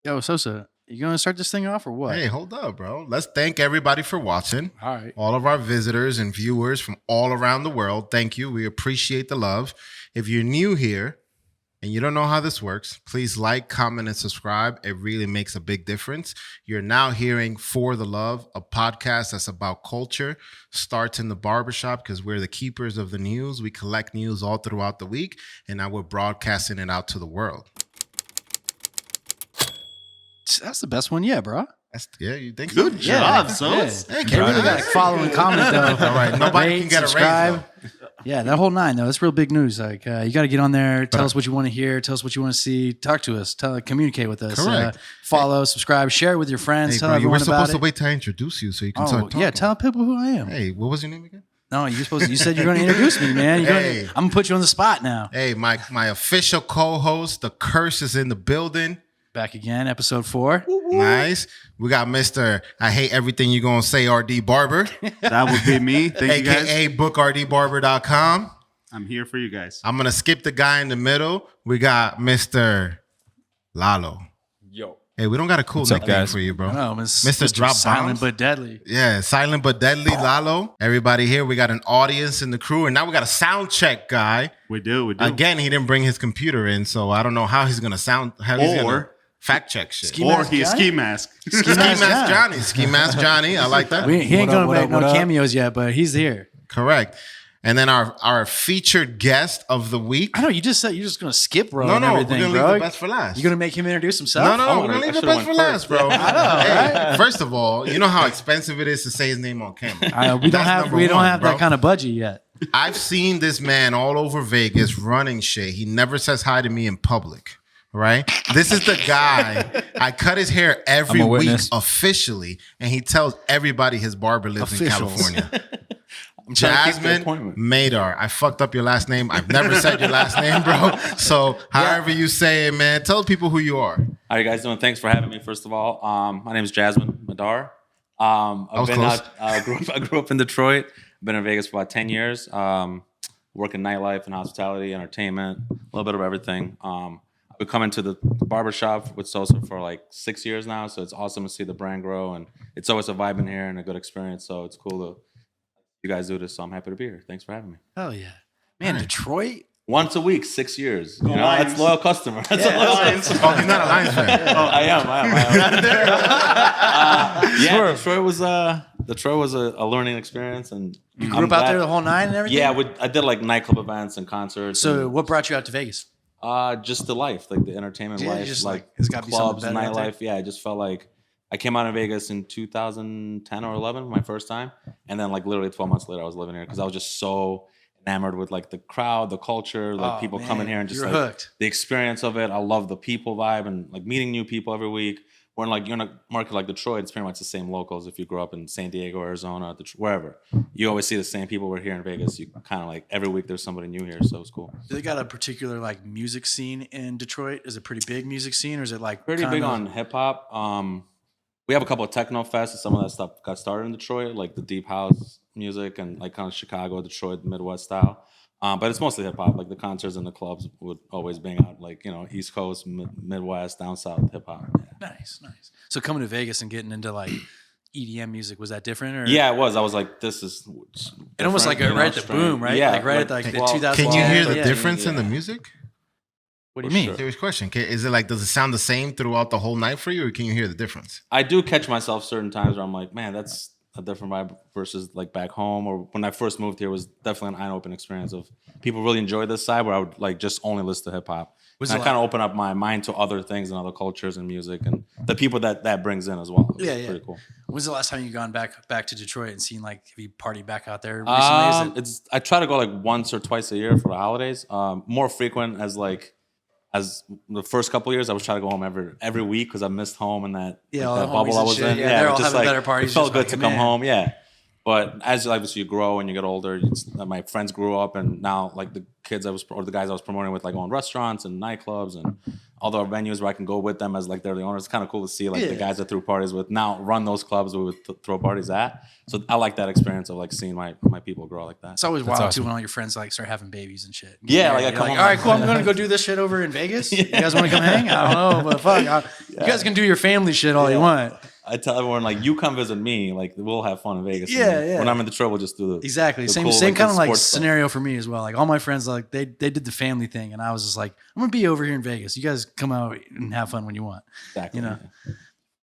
Yo, Sosa, you gonna start this thing off or what? Hey, hold up, bro. Let's thank everybody for watching. All right. All of our visitors and viewers from all around the world. Thank you. We appreciate the love. If you're new here and you don't know how this works, please like, comment, and subscribe. It really makes a big difference. You're now hearing For the Love, a podcast that's about culture. Starts in the barbershop because we're the keepers of the news. We collect news all throughout the week, and now we're broadcasting it out to the world. That's the best one yet, bro. Yeah, you think Good so? job, Yeah. son. Yeah. Thank You you. really got to follow and comment though. All right, nobody Rate, can get subscribe. a raise. Yeah, that whole nine though. That's real big news. Like you got to get on there, tell us what you want to hear, tell us what you want to see, talk to us, communicate with us. Correct. Follow, subscribe, share it with your friends. Hey, Tell bro, you were everyone about supposed to it. wait till I introduce you so you can Oh start talking. yeah, tell people who I am. Hey, what was your name again? No, you're supposed to. You said you're going to introduce me, man. Hey. I'm gonna put you on the spot now. Hey, my official co-host, the curse is in the building. Back again, episode 4. Nice. We got Mr. I hate everything you're gonna say, RD Barber, That would be me. Thank you guys. aka bookrdbarber.com. I'm here for you guys. I'm gonna skip the guy in the middle. We got Mr. Lalo. Yo. Hey, we don't got a cool What's up, nickname guys? for you, bro. No, Mr. Drop Silent Bombs. but Deadly. Yeah, silent but deadly Lalo. Everybody here, we got an audience in the crew, and now we got a sound check guy. We do. Again, he didn't bring his computer in, so I don't know how he's gonna sound. How he's gonna Or- fact check shit. Ski Or Mask he Johnny? ski mask. Ski Mask Johnny. Ski Mask Johnny. I like that. He ain't What up, gonna what make up, no what up? cameos yet, but he's here. Correct. And then our featured guest of the week. I know you just said you're just gonna skip Ro No, and no, we're everything, gonna bro. leave the best for last. You're gonna make him introduce himself? No, Oh, we're gonna I leave the should've best went for last, first. bro. I know, Hey, first of all, you know how expensive it is to say his name on camera. We don't That's have number we don't one, have bro. that kind of budget yet. I've seen this man all over Vegas running shit. He never says hi to me in public. Right? This is the guy. I cut his hair every I'm a week witness. officially, and he tells everybody his barber lives in Officials. California. I'm trying to keep the Jasmin appointment. Madar. I fucked up your last name. I've never said your last name, bro. So however you say it, man, tell people who you are. How are you guys doing? Thanks for having me, first of all. My name is Jasmin Medar. was close. I grew up in Detroit. I've been in Vegas for about 10 years. Work in nightlife and hospitality, entertainment, a little bit of everything. I've been coming to the barbershop with Sosa for like 6 years now, so it's awesome to see the brand grow, and it's always a vibe in here and a good experience, so it's cool to you guys do this, so I'm happy to be here. Thanks for having me. Hell yeah. Man, Detroit? Once a week, 6 years. You know, Lions. that's loyal customer. That's a loyal Lions. Oh, he's not a Lions fan. I am. Yeah, Detroit was a learning experience, and You grew up out there the whole nine and everything? Yeah, I did like nightclub events and concerts. So what brought you out to Vegas? just the life, like the entertainment Yeah, life, just like it's gotta be something clubs, better out there. nightlife. Yeah, I just felt like I came out in Vegas in 2010 or 11, my first time, and then like literally 12 months later, I was living here because I was just so enamored with like the crowd, the culture, like Oh, people man, coming here and just you're like hooked. the experience of it. I love the people vibe and like meeting new people every week. When like you're in a market like Detroit, it's pretty much the same locals. If you grew up in San Diego, Arizona, wherever, you always see the same people. We're here in Vegas. You kind of like every week there's somebody new here, so it's cool. Do they got a particular like music scene in Detroit? Is it a pretty big music scene or is it like Pretty kinda- big on hip hop. We have a couple of techno fests. Some of that stuff got started in Detroit, like the deep house music and like kind of Chicago, Detroit, Midwest style. But it's mostly hip hop. Like the concerts and the clubs would always bang out, like you know, East Coast, Midwest, down south hip hop. Yeah. Nice. So coming to Vegas and getting into like EDM music, was that different? Or Yeah, it was. I was like, this is. It almost like different, right you at the know, strange. boom, right? Yeah, like right at like the 2012. Can you hear the yeah. difference in the yeah. music? What do you For mean? sure. Serious question. Is it like, does it sound the same throughout the whole night for you, or can you hear the difference? I do catch myself certain times where I'm like, man, that's a different vibe versus like back home. Or when I first moved here, was definitely an eye-open experience of people really enjoy this side where I would like just only listen to hip hop. Was And it I kind of open up my mind to other things and other cultures and music and the people that brings in as well. It was Yeah, yeah. Pretty cool. When's the last time you gone back to Detroit and seen like have you partied back out there recently? I try to go like once or twice a year for the holidays. More frequent as the first couple of years, I was trying to go home every week because I missed home and that, Yeah, like, all that the bubble homies I and was shit. in. Yeah, they're all just having better parties, It felt just good to like, come man. home. Yeah, But as obviously you grow and you get older, my friends grew up, and now like the kids or the guys I was promoting with, like own restaurants and nightclubs and other venues where I can go with them as like they're the owners. It's kind of cool to see like the guys I threw parties with now run those clubs we would throw parties at. So I like that experience of like seeing my people grow like that. It's always wild awesome. too when all your friends like start having babies and shit. Yeah, like I You're come like, home all right, cool. I'm gonna go do this shit over in Vegas. You guys want to come hang? I don't know, but fuck, you guys can do your family shit all you want. I tell everyone like, you come visit me, like we'll have fun in Vegas. Yeah, And yeah. When I'm in Detroit, we'll just do the Exactly. the Same cool, kind of like sports stuff. scenario for me as well. Like all my friends, like they did the family thing, and I was just like, I'm gonna be over here in Vegas. You guys come out and have fun when you want. Exactly. You know. Yeah.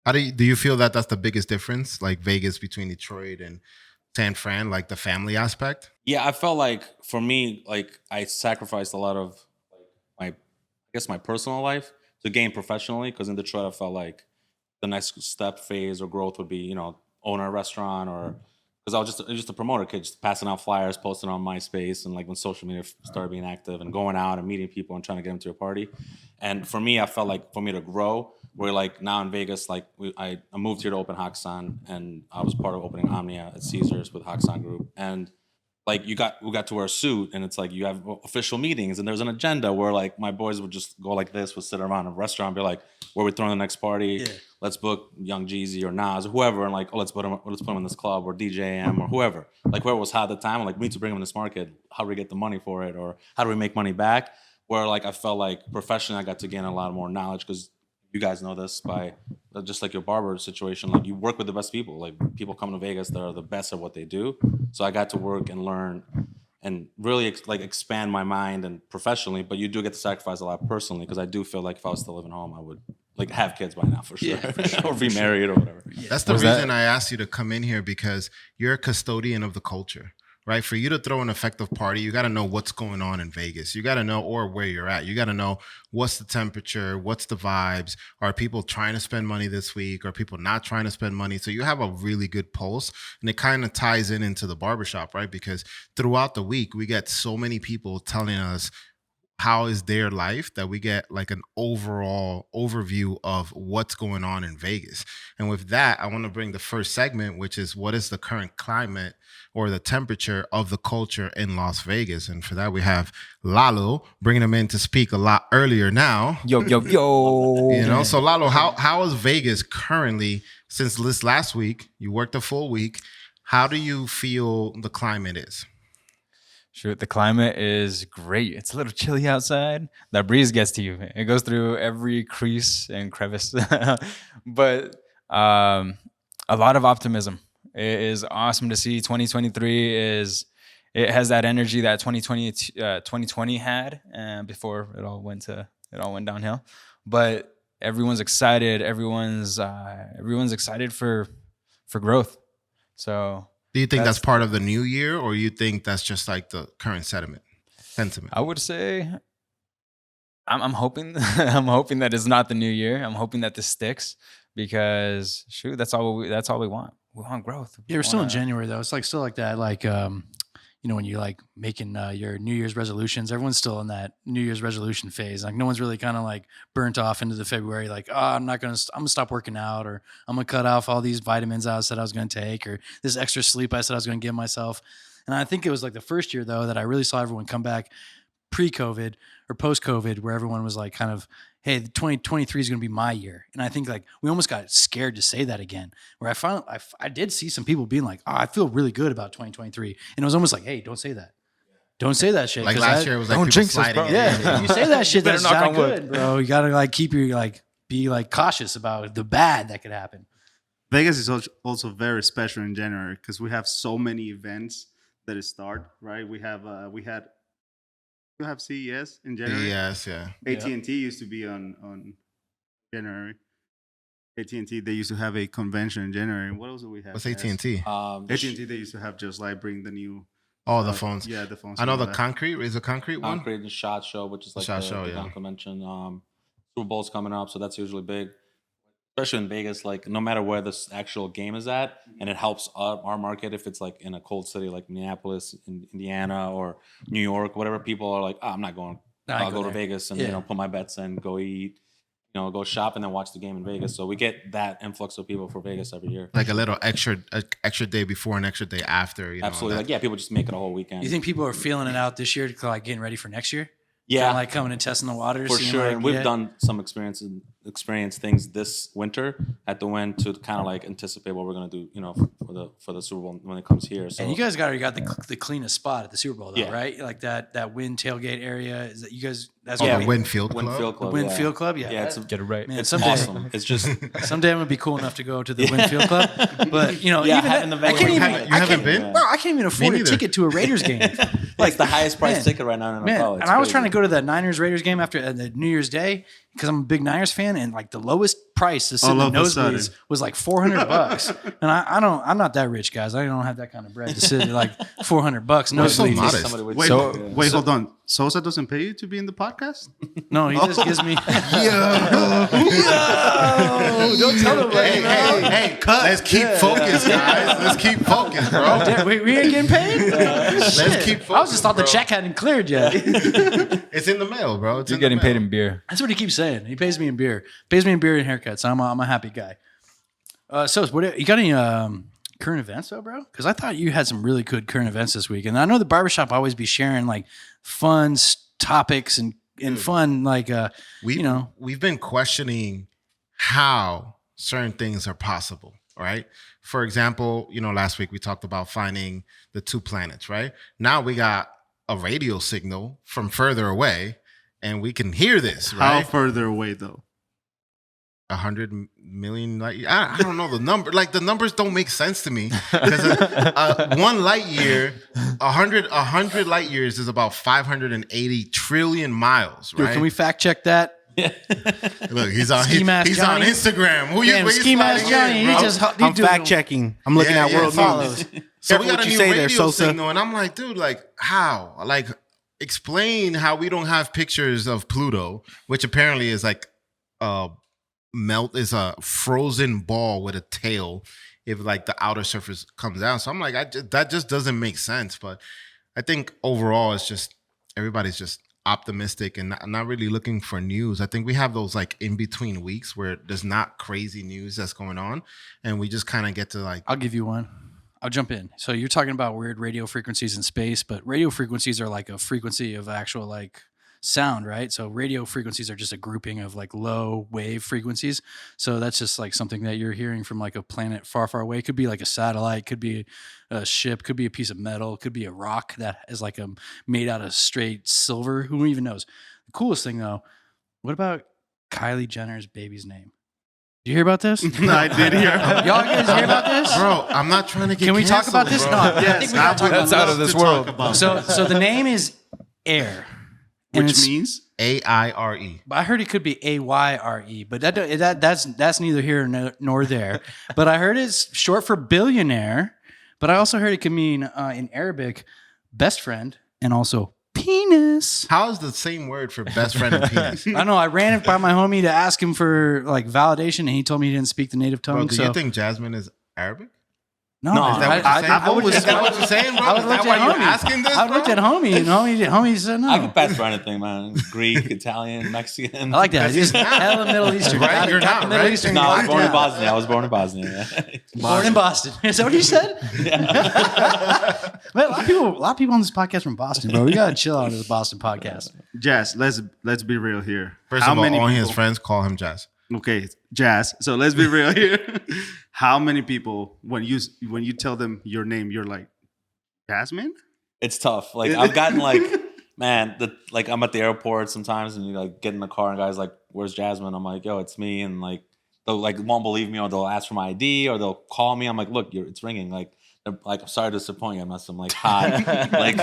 How do you feel that that's the biggest difference, like Vegas between Detroit and San Fran, like the family aspect? Yeah, I felt like for me, like I sacrificed a lot of like my personal life to gain professionally. Because in Detroit, I felt like the next step phase or growth would be, own a restaurant, or because I was just a promoter kid, just passing out flyers, posting on MySpace, and like when social media started being active and going out and meeting people and trying to get them to a party. And for me, I felt like for me to grow, we're like now in Vegas, like I moved here to open Haksan, and I was part of opening Omnia at Caesars with Haksan Group. And like we got to wear a suit, and it's like you have official meetings, and there's an agenda where like my boys would just go like this, would sit around a restaurant, and be like, where we throwing the next party? Yeah. Let's book Young Jeezy or Nas or whoever, and like, let's put him in this club, or DJM or whoever. Like whoever was hot at the time, I'm like, we need to bring him in this market. How do we get the money for it, or how do we make money back? Where like I felt like professionally, I got to gain a lot more knowledge, because you guys know this by just like your barber situation. Like you work with the best people. Like people come to Vegas that are the best at what they do. So I got to work and learn and really expand my mind and professionally. But you do get to sacrifice a lot personally, because I do feel like if I was still living home, I would like have kids by now for sure, or be married or whatever. That's the reason I asked you to come in here, because you're a custodian of the culture, right? For you to throw an effective party, you got to know what's going on in Vegas. You got to know, or where you're at. You got to know what's the temperature, what's the vibes. Are people trying to spend money this week? Are people not trying to spend money? So you have a really good pulse, and it kind of ties into the barbershop, right? Because throughout the week, we get so many people telling us how is their life, that we get like an overall overview of what's going on in Vegas. And with that, I want to bring the first segment, which is what is the current climate or the temperature of the culture in Las Vegas. And for that, we have Lalo, bringing him in to speak a lot earlier now. Yo. So Lalo, how is Vegas currently, since this last week, you worked a full week, how do you feel the climate is? Sure, the climate is great. It's a little chilly outside. That breeze gets to you. It goes through every crease and crevice. But a lot of optimism. It is awesome to see. 2023 has that energy that 2020 had, before it all went downhill. But everyone's excited. Everyone's excited for growth. So Do you think that's part of the new year, or you think that's just like the current sentiment? I would say I'm hoping that it's not the new year. I'm hoping that this sticks, because shoot, that's all we want. We want growth. Yeah, we're still in January though. It's like still like that. Like when you're like making your New Year's resolutions, everyone's still in that New Year's resolution phase. Like no one's really kind of like burnt off into the February. Like, I'm gonna stop working out, or I'm gonna cut off all these vitamins I said I was gonna take, or this extra sleep I said I was gonna give myself. And I think it was like the first year though that I really saw everyone come back pre-COVID or post-COVID, where everyone was like kind of, hey, 2023 is going to be my year. And I think like we almost got scared to say that again, where I did see some people being like, I feel really good about 2023. And it was almost like, hey, don't say that. Don't say that shit. Like last year, it was like don't people jinx us, sliding bro. in. Yeah, if you say that shit, Better that's knock not on wood. good, bro. You got to like keep your be like cautious about the bad that could happen. Vegas is also very special in January, because we have so many events that start, right? We have CES in January. Yes, yeah. AT&T used to be on January. AT&T, they used to have a convention in January. What else do we have? What's AT&T? AT&T, they used to have just like bring the new. Oh, the phones. Yeah, the phones. I know and the all that. concrete. Is a concrete one? Concrete and Shot Show, which is like Shot the Show, yeah. convention. Super Bowl's coming up, so that's usually big. Especially in Vegas, like no matter where this actual game is at, and it helps our market if it's like in a cold city like Minneapolis, in Indiana, or New York, whatever. People are like, I'm not going. I'll go to Vegas and put my bets in, go eat. go shop and then watch the game in Vegas. So we get that influx of people for Vegas every year. Like a little extra day before and extra day after. Absolutely. Like, yeah, people just make it a whole weekend. You think people are feeling it out this year, like getting ready for next year? Yeah. Kinda like coming and testing the waters. For seeing sure. like, And we've yeah. done some experience things this winter at the Wynn to kind of like anticipate what we're going to do, for the Super Bowl when it comes here. So And you guys got the cleanest spot at the Super Bowl, though, Yeah. right? Like that Wynn tailgate area. Is that you guys? That's Oh, what the Winfield Club. Winfield Club. Winfield Club. Yeah, Yeah, it's Get it right. man. it's Someday, awesome. It's just someday I'm gonna be cool enough to go to the Winfield Club. But Yeah, even having that, the I can't venue. even. You I haven't can't- been? Bro, I can't even afford a neither. ticket to a Raiders game. like the highest price man, ticket right now in Man, NFL. and I was trying to go to that Niners Raiders game after the New Year's Day because I'm a big Niners fan, and like the lowest price to sit in the All of a sudden. nosebleeds was like $400, and I'm not that rich, guys. I don't have that kind of bread to sit at like $400 You're so nosebleeds. modest. Somebody would Wait, So- wait, hold on. Sosa doesn't pay you to be in the podcast? No, he just gives me. Don't tell him. Hey, cut. Let's keep focused, guys. Let's keep focused, bro. We ain't getting paid. Let's keep focused. I was just thought the bro. check hadn't cleared yet. It's in the mail, bro. It's You're in getting the paid mail. in beer. That's what he keeps saying. He pays me in beer. Pays me in beer and haircuts. I'm a happy guy. So what you got any current events though, bro? Because I thought you had some really good current events this week, and I know the barbershop always be sharing like fun topics and fun like We've been questioning how certain things are possible, right? For example, last week we talked about finding the two planets, right? Now we got a radio signal from further away, and we can hear this, How right? further away, though? 100 million light. I don't know the number. Like the numbers don't make sense to me because 1 light year, 100 light years is about 580 trillion miles, Dude, right? can we fact check that? Look, he's on Ski Mask he's on Johnny? Instagram. Who Damn, where you Ski Mask sliding in, Johnny, he bro? just I'm fact checking. I'm looking Yeah, at yeah, world follows. news. So we Careful got what a you new say there, radio Sosa. signal, and I'm like, dude, like how? Like explain how we don't have pictures of Pluto, which apparently is like is a frozen ball with a tail if like the outer surface comes down. So I'm like, that just doesn't make sense. But I think overall, it's just everybody's just optimistic and not really looking for news. I think we have those like in between weeks where there's not crazy news that's going on, and we just kind of get to like. I'll give you one. I'll jump in. So you're talking about weird radio frequencies in space, but radio frequencies are like a frequency of actual like sound, right? So radio frequencies are just a grouping of like low wave frequencies. So that's just like something that you're hearing from like a planet far, far away. It could be like a satellite, could be a ship, could be a piece of metal, could be a rock that is like made out of straight silver. Who even knows? The coolest thing though, what about Kylie Jenner's baby's name? Did you hear about this? I did hear. Y'all guys hear about this? Bro, I'm not trying to get. Can we talk about this? canceled, No, bro. I think we gotta talk about That's out of this world. So the name is Air, and Which it's- means AIRE. I heard it could be AYRE, but that's neither here nor there. But I heard it's short for billionaire. But I also heard it can mean in Arabic, best friend, and also penis. How is the same word for best friend and penis? I know. I ran it by my homie to ask him for like validation, and he told me he didn't speak the native tongue. Bro, do so you think Jasmine is Arabic? no, No, Is that what you're saying? I would Is that what you're saying, bro? I would Is look that at why you're homie. asking this, I looked bro? at homie, and homie said no. I can pass for anything, man. Greek, Italian, Mexican. I like that. He's hella Middle Eastern. Right? Got it. You're Got not, the Middle right? Eastern. No, I was locked born in down. Bosnia. I was born in Bosnia. Yeah. Born in Boston. Is that what you said? Man, a lot of people on this podcast from Boston, bro. We gotta chill out on this Boston podcast. Jazz. Let's be real here. First How of all, many all his people- friends call him Jazz. Okay, Jazz. So let's be real here. How many people when you tell them your name, you're like Jasmine? It's tough. Like I've gotten like, man, I'm at the airport sometimes, and you like get in the car, and guys like, "Where's Jasmine?" I'm like, "Yo, it's me," and like they'll like won't believe me, or they'll ask for my ID, or they'll call me. I'm like, "Look, it's ringing." Like, they're like, "I'm sorry to disappoint you." I'm not some like hot like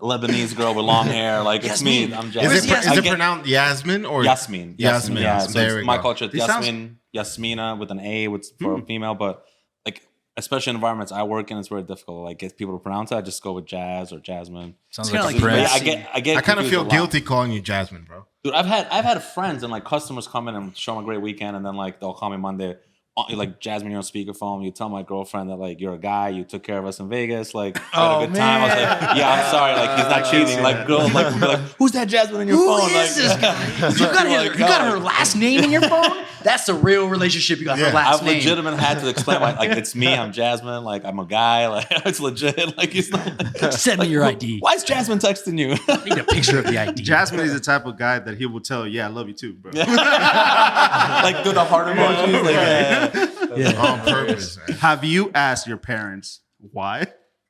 Lebanese girl with long hair. Like it's me. I'm Jasmine. Is it pronounced Yasmin or Yasmin? Yasmin. Yeah. So There it's we my go. culture. It sounds- Yasmin, Yasmina with an A, for a female, but like especially in environments I work in, it's very difficult. Like get people to pronounce it. I just go with Jazz or Jasmine. Sounds It's kinda like a like prince. I get. I kind of confused feel a lot. guilty calling you Jasmine, bro. Dude, I've had friends and like customers come in and show them a great weekend, and then like they'll call me Monday. like Jasmine, you're on speakerphone. You tell my girlfriend that like you're a guy. You took care of us in Vegas. Like, we had a good time. I was like, yeah, I'm sorry. Like, he's not cheating. Like, girls like, be like, who's that Jasmine on your phone? Who is this guy? You got her last name in your phone? That's the real relationship. You got her last I've name. legitimately had to explain like it's me. I'm Jasmine. Like, I'm a guy. Like, it's legit. Like, he's not. Like, Send me your ID. Why is Jasmine texting you? I need a picture of the ID. Jasmine is the type of guy that he will tell, yeah, I love you too, bro. Like, do the heart emojis. Like, On purpose. Have you asked your parents why?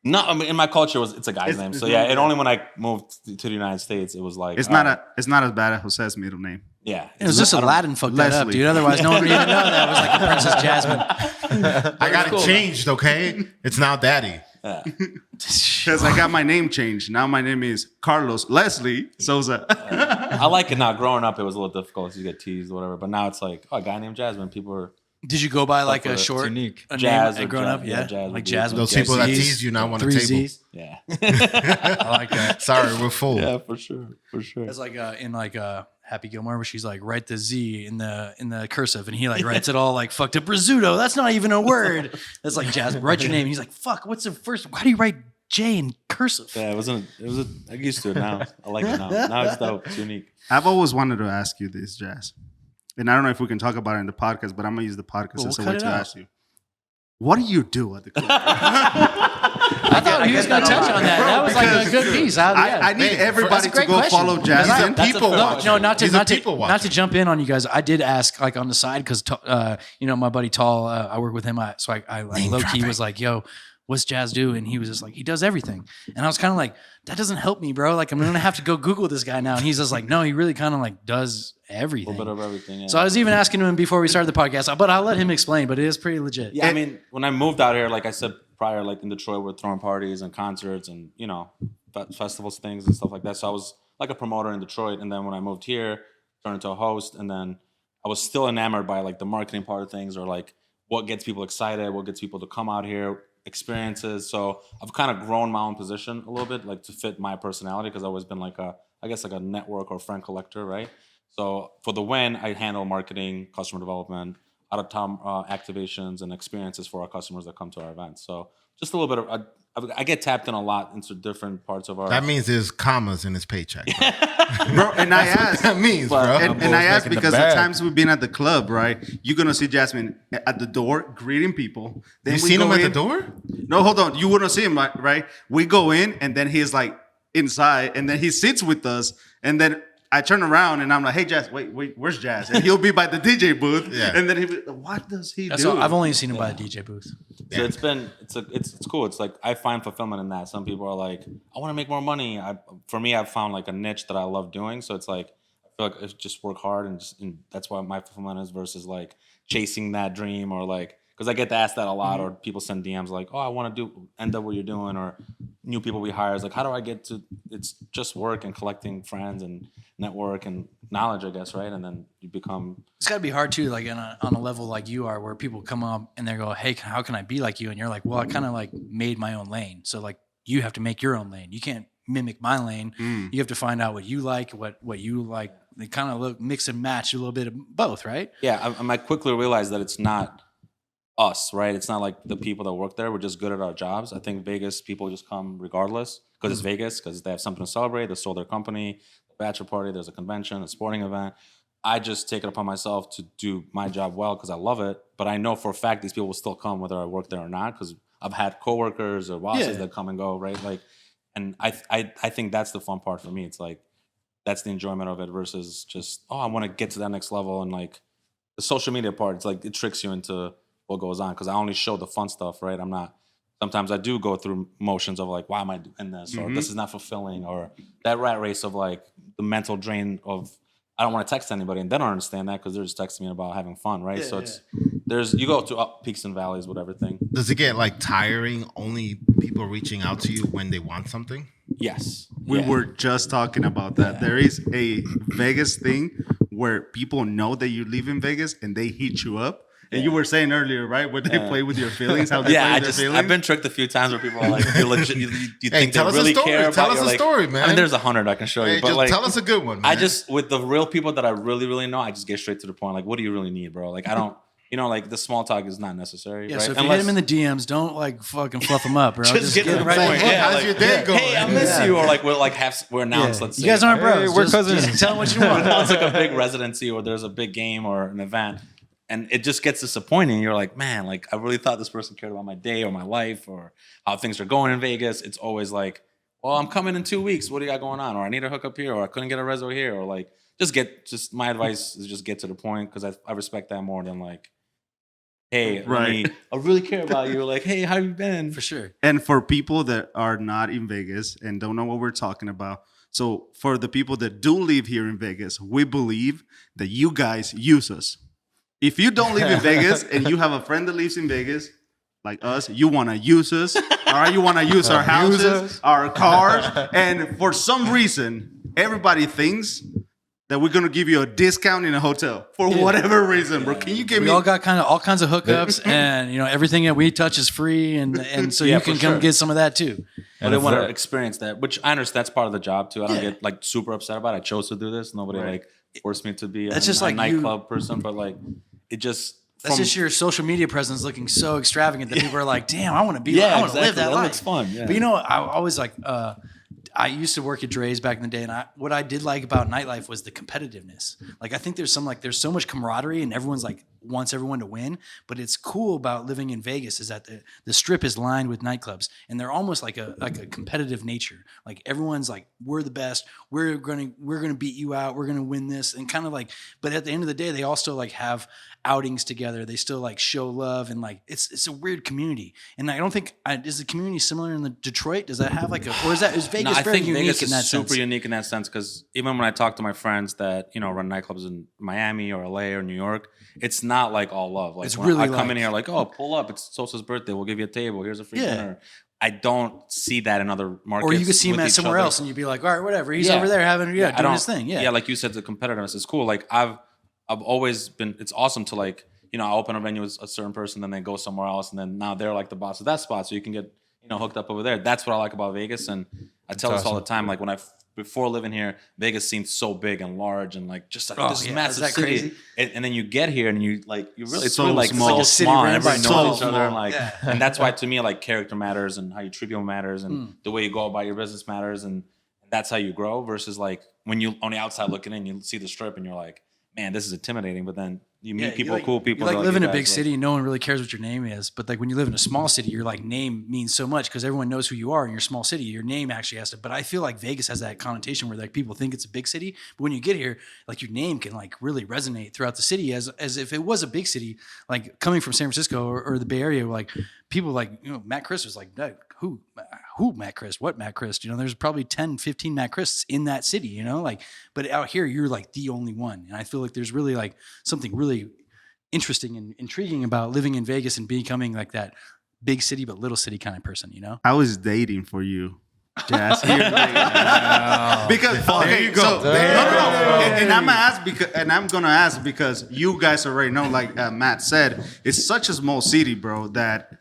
No, I mean, in my culture, it's a guy's name. So yeah, and only when I moved to the United States, it was like It's not as bad as Jose's middle name. yeah. It was just Aladdin fucked that up, Leslie. dude. Otherwise, no one would even know that was like the Princess Jasmine. I got it changed, okay? It's now Daddy. Because I got my name changed. Now my name is Carlos Leslie Souza. I like it now. Growing up, it was a little difficult. You get teased, or whatever. But now it's like, oh, a guy named Jasmine. People are Did you go by like a It's short unique. a Jazz name or growing Jazz, up? yeah, Yeah, Jazz would like be- Jazz. Those with people that Z's, tease you now want a 3 table. Z's. yeah, I like that. Sorry, we're full. yeah, for sure. It's like in like Happy Gilmore where she's like write the Z in the cursive and he like writes it all like fucked up risotto. That's not even a word. That's like Jasmine. Write your name. And he's like fuck. What's the first? Why do you write J in cursive? Yeah, it was. I used to it now. I like it now. Now it's dope. It's unique. I've always wanted to ask you this, Jazz. And I don't know if we can talk about it in the podcast, but I'm going to use the podcast Well, as a we'll way cut to it out. ask you. What do you do at the club? I thought he was going to touch on that. That was like a good piece. I need Hey, everybody that's a to great go question. follow That's Jazz. a- That's people fair watching. No, not These are to people not to watching. jump in on you guys. I did ask like on the side because my buddy Tall, I work with him. So I like low key was like, yo, what's Jazz do? And he was just like, he does everything. And I was kind of like, that doesn't help me, bro. Like I'm gonna have to go Google this guy now. And he's just like, no, he really kind of like does A everything. little bit of everything. Yeah. So I was even asking him before we started the podcast, but I'll let him explain. But it is pretty legit. Yeah, I mean, when I moved out here, like I said prior, like in Detroit, we're throwing parties and concerts and, festivals, things and stuff like that. So I was like a promoter in Detroit. And then when I moved here, turned into a host. And then I was still enamored by like the marketing part of things or like what gets people excited, what gets people to come out here, experiences. So I've kind of grown my own position a little bit, like to fit my personality because I've always been like a network or friend collector, right? So for the win, I handle marketing, customer development, out of town activations and experiences for our customers that come to our events. So just a little bit of I get tapped in a lot into different parts of our. That means there's commas in his paycheck. Bro, and I asked. That means, bro. And I asked making the because the bag. times we've been at the club, right? You're gonna see Jasmine at the door greeting people. Then You we seen him go at the in- door? No, hold on. You wouldn't see him, right? We go in and then he's like inside, and then he sits with us, and then I turn around and I'm like, "Hey, Jazz, wait, where's Jazz?" And he'll be by the DJ booth, Yeah. and then he'll be, "What does he That's do?" all, I've only seen him by a DJ booth. So it's cool. It's like I find fulfillment in that. Some people are like, I want to make more money. For me, I've found like a niche that I love doing. So it's like I feel like I just work hard and that's why my fulfillment is versus like chasing that dream or like because I get to ask that a lot or people send DMs like, oh, I want to end up what you're doing or new people we hire. It's like, how do I get to? It's just work and collecting friends and network and knowledge, I guess, right? And then you become. It's got to be hard too, like on a level like you are, where people come up and they go, "Hey, how can I be like you?" And you're like, "Well, I kind of like made my own lane." So like, you have to make your own lane. You can't mimic my lane. You have to find out what you like, what you like. They kind of mix and match a little bit of both, right? Yeah, I quickly realized that it's not us, right? It's not like the people that work there. We're just good at our jobs. I think Vegas people just come regardless because it's Vegas, because they have something to celebrate. They sold their company, a bachelor party, there's a convention, a sporting event. I just take it upon myself to do my job well because I love it. But I know for a fact these people will still come whether I work there or not because I've had coworkers or bosses that come and go, right? Like, and I think that's the fun part for me. It's like that's the enjoyment of it versus just I want to get to that next level and like the social media part. It's like it tricks you into what goes on because I only show the fun stuff, right? I'm not. Sometimes I do go through motions of like, why am I doing this, or this is not fulfilling, or that rat race of like the mental drain of I don't want to text anybody, and they don't understand that because they're just texting me about having fun, right? So it's you go to peaks and valleys with everything. Does it get like tiring? Only people reaching out to you when they want something. Yes, We were just talking about that. There is a Vegas thing where people know that you live in Vegas and they hit you up. And you were saying earlier, right, where they play with your feelings, how they play with their feelings. I've been tricked a few times where people are like, "You're legit, you Hey, think tell they us a really story. care Tell about?" us You're a like, story, man. I mean, there's 100 I can show Hey, you, but just like, tell us a good one, man. I just with the real people that I really, really know, I just get straight to the point. Like, what do you really need, bro? Like, I don't. like the small talk is not necessary. Yeah, right? so if you hit him in the DMs, don't like fucking fluff them up, bro. Just get to the right point. there. Yeah, How's like, your day going? Hey, I miss you, or like we're announced. Let's You say, guys aren't bros. We're just, cousins. Just tell them what you want. now it's like a big residency, or there's a big game or an event, and it just gets disappointing. You're like, man, like I really thought this person cared about my day or my life or how things are going in Vegas. It's always like, well, I'm coming in 2 weeks. What do you got going on? Or I need a hookup here, or I couldn't get a reso here, or like just my advice is just get to the point, because I respect that more than like, hey, Right. I really care about you. Like, hey, how you been? For sure. And for people that are not in Vegas and don't know what we're talking about, so for the people that do live here in Vegas, we believe that you guys use us. If you don't live in Vegas and you have a friend that lives in Vegas, like us, you want to use us, all right? You want to use our houses, our cars, and for some reason, everybody thinks that we're gonna give you a discount in a hotel for whatever reason, bro. Can you give We me? all got all kinds of hookups, and everything that we touch is free, and so Yeah, you for can come sure. get some of that too. But I want to experience that, which I understand that's part of the job too. I don't get like super upset about it. I chose to do this. Nobody like forced me to be That's a, just a like nightclub person, but like it just That's just your social media presence looking so extravagant that people are like, "Damn, I want to be. I want to exactly. live that life." looks fun. Yeah. But I always like. I used to work at Dre's back in the day, and what I did like about nightlife was the competitiveness. Like I think there's so much camaraderie, and everyone's like wants everyone to win. But it's cool about living in Vegas is that the strip is lined with nightclubs, and they're almost like a competitive nature. Like everyone's like, we're the best. We're gonna beat you out. We're gonna win this, and kind of like. But at the end of the day, they also like have outings together. They still like show love, and like it's a weird community. And I don't think is the community similar in the Detroit? Does that have like or is Vegas? No, I very think unique Vegas in that is super sense. unique in that sense, because even when I talk to my friends that run nightclubs in Miami or LA or New York, it's not like all love. Like It's when really I come in like- here like, oh, pull up, it's Sosa's birthday, we'll give you a table, here's a free Yeah. dinner. I don't see that in other markets. Or you could see him with at each somewhere other. else, and you'd be like, all right, whatever. He's Yeah. over there having I doing don't- his thing. Yeah, like you said, the competitiveness is cool. Like I've always been. It's awesome to like I open a venue with a certain person, then they go somewhere else, and then now they're like the boss of that spot, so you can get hooked up over there. That's what I like about Vegas, and I tell this all the time. Like before living here, Vegas seemed so big and large and like just like this massive is that city. crazy? And then you get here and you really it's So really like small. so Like a city small. ran And by everybody knows 12 each other and small. like Yeah. and that's why to me like character matters and how you treat people matters and the way you go about your business matters and that's how you grow versus like when you on the outside looking in you see the strip and you're like, man, this is intimidating, but then you meet people, cool people. You like they're live in "You a big guys, like-" city, and no one really cares what your name is. But like when you live in a small city, your like name means so much because everyone knows who you are in your small city. Your name actually has to. But I feel like Vegas has that connotation where like people think it's a big city, but when you get here, like your name can like really resonate throughout the city as if it was a big city. Like coming from San Francisco or the Bay Area, like people like Matt Chris was like, no, who Matt Chris? What Matt Chris? There's probably 10, 15 Matt Chris in that city. Like, but out here you're like the only one, and I feel like there's really like something really interesting and intriguing about living in Vegas and becoming like that big city but little city kind of person, How is dating for you, Jazz? Here in Vegas? Because okay, you go. so There no, you go. and I'm gonna ask because you guys already know, like Matt said, it's such a small city, bro, that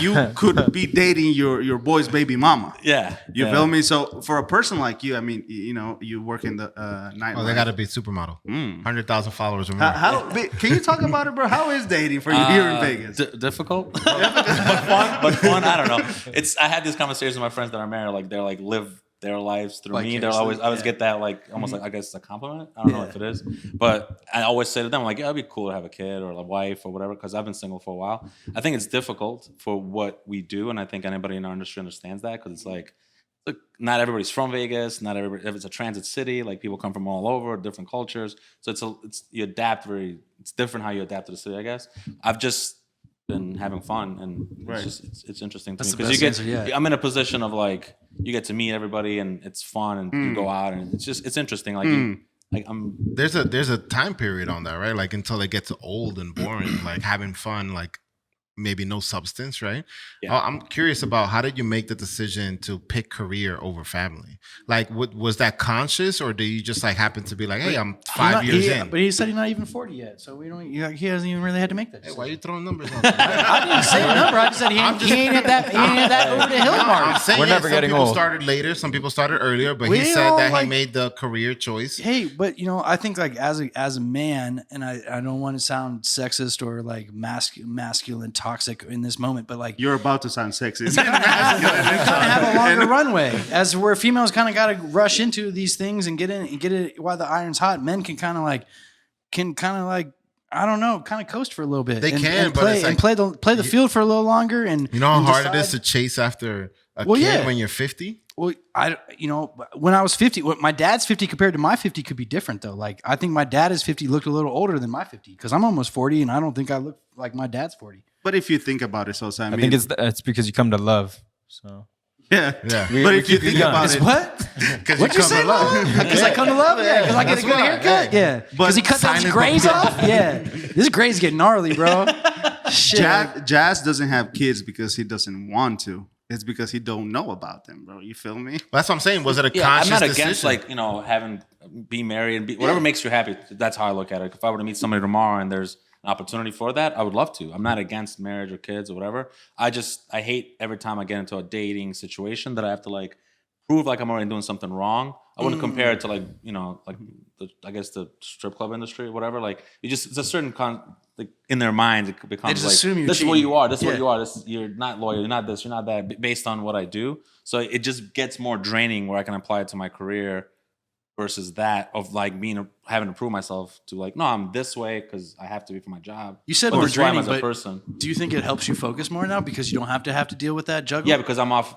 you could be dating your boy's baby mama. Yeah. You yeah. feel me? So for a person like you, I mean, you work in the night. Oh, they got to be supermodel. 100,000 followers or more. Can you talk about it, bro? How is dating for you here in Vegas? Difficult, but fun. But fun. I don't know. I had these conversations with my friends that are married. Like they're like live their lives through me. They're always. I always get that like almost like I guess it's a compliment. I don't know if it is, but I always say to them like, yeah, it'd be cool to have a kid or a wife or whatever because I've been single for a while. I think it's difficult for what we do, and I think anybody in our industry understands that because it's like. Look, not everybody's from Vegas. Not everybody. If it's a transit city, like people come from all over, different cultures. So you adapt very. It's different how you adapt to the city, I guess. I've just been having fun, and it's interesting to That's me the because best answer, yeah. I'm in a position of like you get to meet everybody, and it's fun, and you go out, and it's interesting. Like I'm. There's a time period on that, right? Like until it gets old and boring. Like having fun, like maybe no substance, right? Yeah. I'm curious about how did you make the decision to pick career over family? Like, was that conscious, or did you just like happen to be like, hey, I'm 5 years in? But he said he's not even 40 yet, so we don't. He hasn't even really had to make that Hey, decision. why are you throwing numbers on me? I didn't say a number. I just said he ain't at that over the hill mark. I'm saying We're never some getting people old. started later, some people started earlier, but We he said don't that he like- made the career choice. Hey, but I think like as a man, and I don't want to sound sexist or like masculine toxic in this moment, but like You're about to sound sexist. kind of have a longer runway, as where females kind of got to rush into these things and get it while the iron's hot. Men can kind of like I don't know, kind of coast for a little bit. They and, can, and but play it's like- and play the field for a little longer. And You know how and hard it is decide- to chase after a Well, kid yeah. when you're 50? Well, when I was 50, my dad's 50 compared to my 50 could be different though. Like I think my dad is 50 looked a little older than my 50 because I'm almost 40 and I don't think I look like my dad's 40. But if you think about it, Sosa, I I mean, think it's because you come to love. So yeah. Yeah. But we if you keep you think young. about Is it, what? Because What'd you say, Because I come to love? Yeah, because I get a That's good why, haircut? Yeah. Because he cut those Silent grays but- off? Yeah. This gray's getting gnarly, bro. Shit. Jazz doesn't have kids because he doesn't want to. It's because he don't know about them, bro. You feel me? That's what I'm saying. Was it a Yeah, I'm conscious not decision? against like having be married and whatever makes you happy. That's how I look at it. If I were to meet somebody tomorrow and there's an opportunity for that, I would love to. I'm not against marriage or kids or whatever. I hate every time I get into a dating situation that I have to like prove like I'm already doing something wrong. I wouldn't compare it to like I guess the strip club industry or whatever. Like it's a certain like in their minds it becomes just like assume you're this is what cheating. you are. This is what Yeah. you are. You're not loyal. You're not this. You're not that. Based on what I do, so it just gets more draining where I can apply it to my career versus that of like having to prove myself to like no, I'm this way because I have to be for my job. You said but more this is who I am draining, as a but person. do you think it helps you focus more now because you don't have to deal with that juggle? Yeah, because I'm off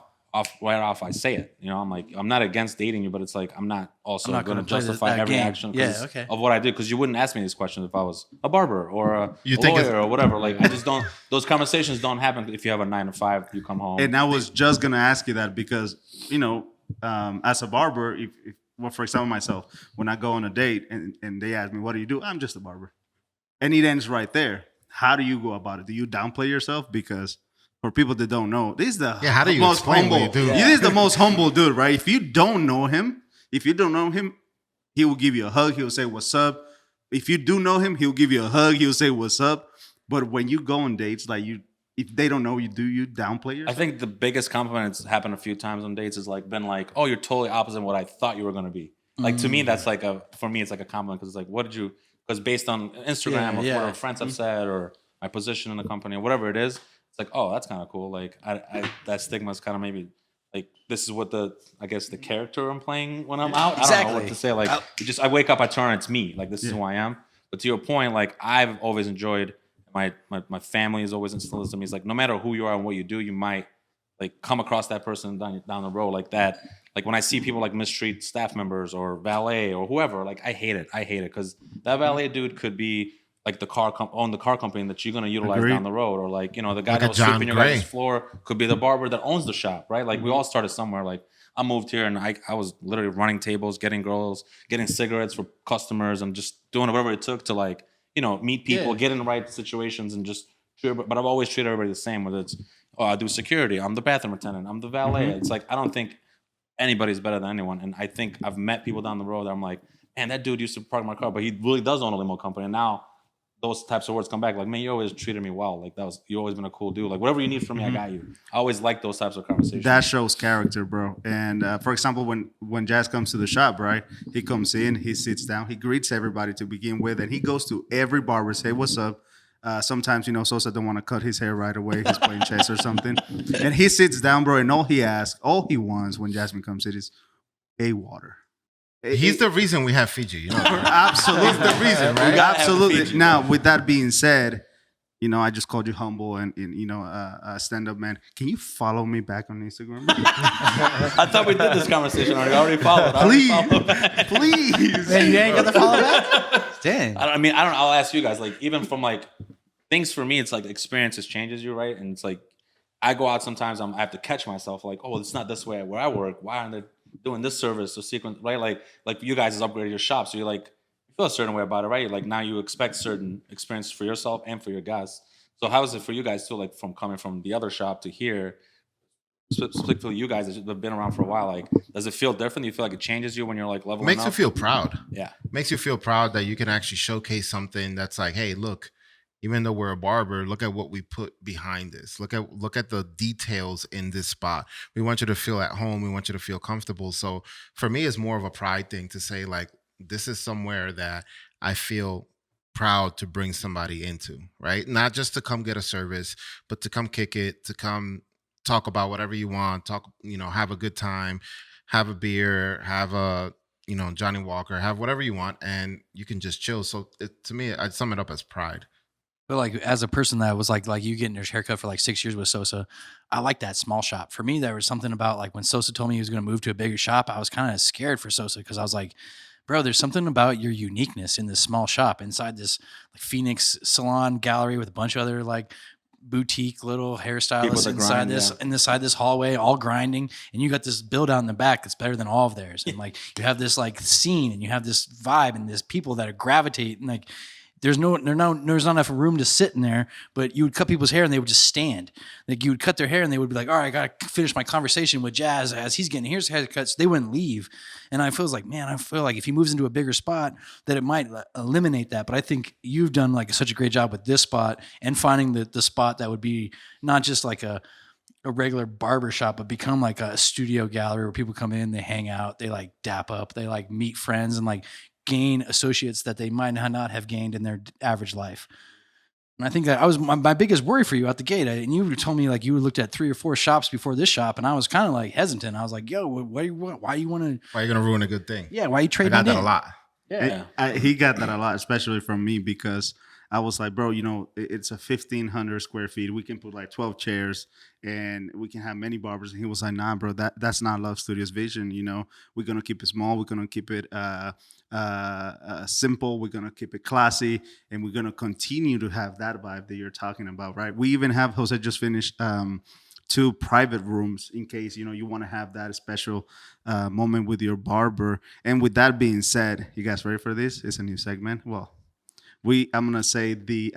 right off. I say it. I'm like I'm not against dating you, but it's like I'm not also I'm not going to gonna play justify that every game. action Yeah, 'cause okay. of what I did. Because you wouldn't ask me these questions if I was a barber or a think it's- lawyer or whatever. Like I just don't. Those conversations don't happen if you have a 9 to 5. You come home. And I was just gonna ask you that because as a barber, well, for example, myself, when I go on a date and they ask me, "What do you do?" I'm just a barber, and it ends right there. How do you go about it? Do you downplay yourself? Because for people that don't know, this is the how do you most explain what humble. you do? This is the most humble dude, right? If you don't know him, he will give you a hug. He will say, "What's up?" If you do know him, he'll give you a hug. He'll say, "What's up?" But when you go on dates, like if they don't know you, do you downplay yourself? I think the biggest compliment that's happened a few times on dates is like been like, "Oh, you're totally opposite of what I thought you were going to be." Like to me, that's like for me, it's like a compliment because it's like, what did you? Because based on Instagram or what our friends have said or my position in the company or whatever it is, it's like, oh, that's kind of cool. Like that stigma is kind of maybe like this is what the character I'm playing when I'm out. I don't know what to say. Like I wake up, I turn, it's me. Like this is who I am. But to your point, like I've always enjoyed my family has always instilled this to me. It's like no matter who you are and what you do, you might like come across that person down the road like that. Like when I see people like mistreat staff members or valet or whoever, like I hate it because that valet dude could be like the car company that you're gonna utilize Agreed. down the road, or like the guy Like that a was John sweeping your Gray. guys' floor could be the barber that owns the shop, right? Like we all started somewhere. Like I moved here and I was literally running tables, getting girls, getting cigarettes for customers, and just doing whatever it took to like meet people, get in the right situations, and just. But I've always treated everybody the same. Whether it's I do security, I'm the bathroom attendant, I'm the valet. It's like I don't think anybody's better than anyone. And I think I've met people down the road that I'm like, man, that dude used to park my car, but he really does own a limo company. And now those types of words come back like, man, you always treated me well. Like you always been a cool dude. Like whatever you need from me, I got you. I always like those types of conversations. That shows character, bro. And for example, when Jazz comes to the shop, right? He comes in, he sits down, he greets everybody to begin with, and he goes to every barber, say, "What's up?" Sometimes, Sosa don't want to cut his hair right away. He's playing chess or something. And he sits down, bro, and all he wants when Jasmine comes in is a water. He's the reason we have Fiji. Absolutely. He's the reason, right? Absolutely. Fiji. Now, with that being said, I just called you humble and a stand-up man. Can you follow me back on Instagram? I thought we did this conversation already. I already followed. Please. Man, you ain't got the follow back? Dang. I don't. I'll ask you guys. Like, even from like things for me, it's like experiences changes you, right? And it's like I go out sometimes. I have to catch myself. Like, oh, it's not this way where I work. Why aren't they doing this service or sequence? Right? Like you guys has upgraded your shop, so you're like you feel a certain way about it, right? Like now you expect certain experiences for yourself and for your guests. So how is it for you guys too? Like from coming from the other shop to here, specifically you guys that have been around for a while. Like, does it feel different? Do you feel like it changes you when you're like leveling Makes up? you feel proud. Yeah. Makes you feel proud that you can actually showcase something that's like, hey, look, even though we're a barber, look at what we put behind this. Look at the details in this spot. We want you to feel at home. We want you to feel comfortable. So for me, it's more of a pride thing to say, like, this is somewhere that I feel proud to bring somebody into, right? Not just to come get a service, but to come kick it, to come talk about whatever you want, have a good time, have a beer, have a, Johnny Walker, have whatever you want, and you can just chill. So to me, I'd sum it up as pride. But like as a person that was like you getting your haircut for like 6 years with Sosa, I like that small shop. For me, there was something about like when Sosa told me he was going to move to a bigger shop, I was kind of scared for Sosa because I was like, bro, there's something about your uniqueness in this small shop inside this like Phoenix salon gallery with a bunch of other like boutique little hairstylists inside this hallway, all grinding, and you got this build out in the back that's better than all of theirs. And like you have this like scene and you have this vibe and there's people that are gravitate and like there's not enough room to sit in there, but you would cut people's hair and they would just stand. Like you would cut their hair and they would be like, all right, I got to finish my conversation with Jazz as he's getting his haircuts. They wouldn't leave. And I feel like if he moves into a bigger spot that it might eliminate that. But I think you've done like such a great job with this spot and finding the spot that would be not just like a regular barbershop, but become like a studio gallery where people come in, they hang out, they like dap up, they like meet friends and like gain associates that they might not have gained in their average life. And I think that I was my biggest worry for you out the gate. And you told me like you looked at 3 or 4 shops before this shop, and I was kind of like hesitant. I was like, "Yo, why are you going to ruin a good thing?" Yeah, why are you trading? I got that a lot. Yeah, He got that a lot, especially from me because I was like, bro, it's a 1,500 square feet. We can put like 12 chairs and we can have many barbers. And he was like, nah, bro, that's not Love Studios' vision. We're going to keep it small. We're going to keep it simple. We're going to keep it classy. And we're going to continue to have that vibe that you're talking about, right? We even have, Jose just finished 2 private rooms in case, you want to have that special moment with your barber. And with that being said, you guys ready for this? It's a new segment. Well, I'm gonna say the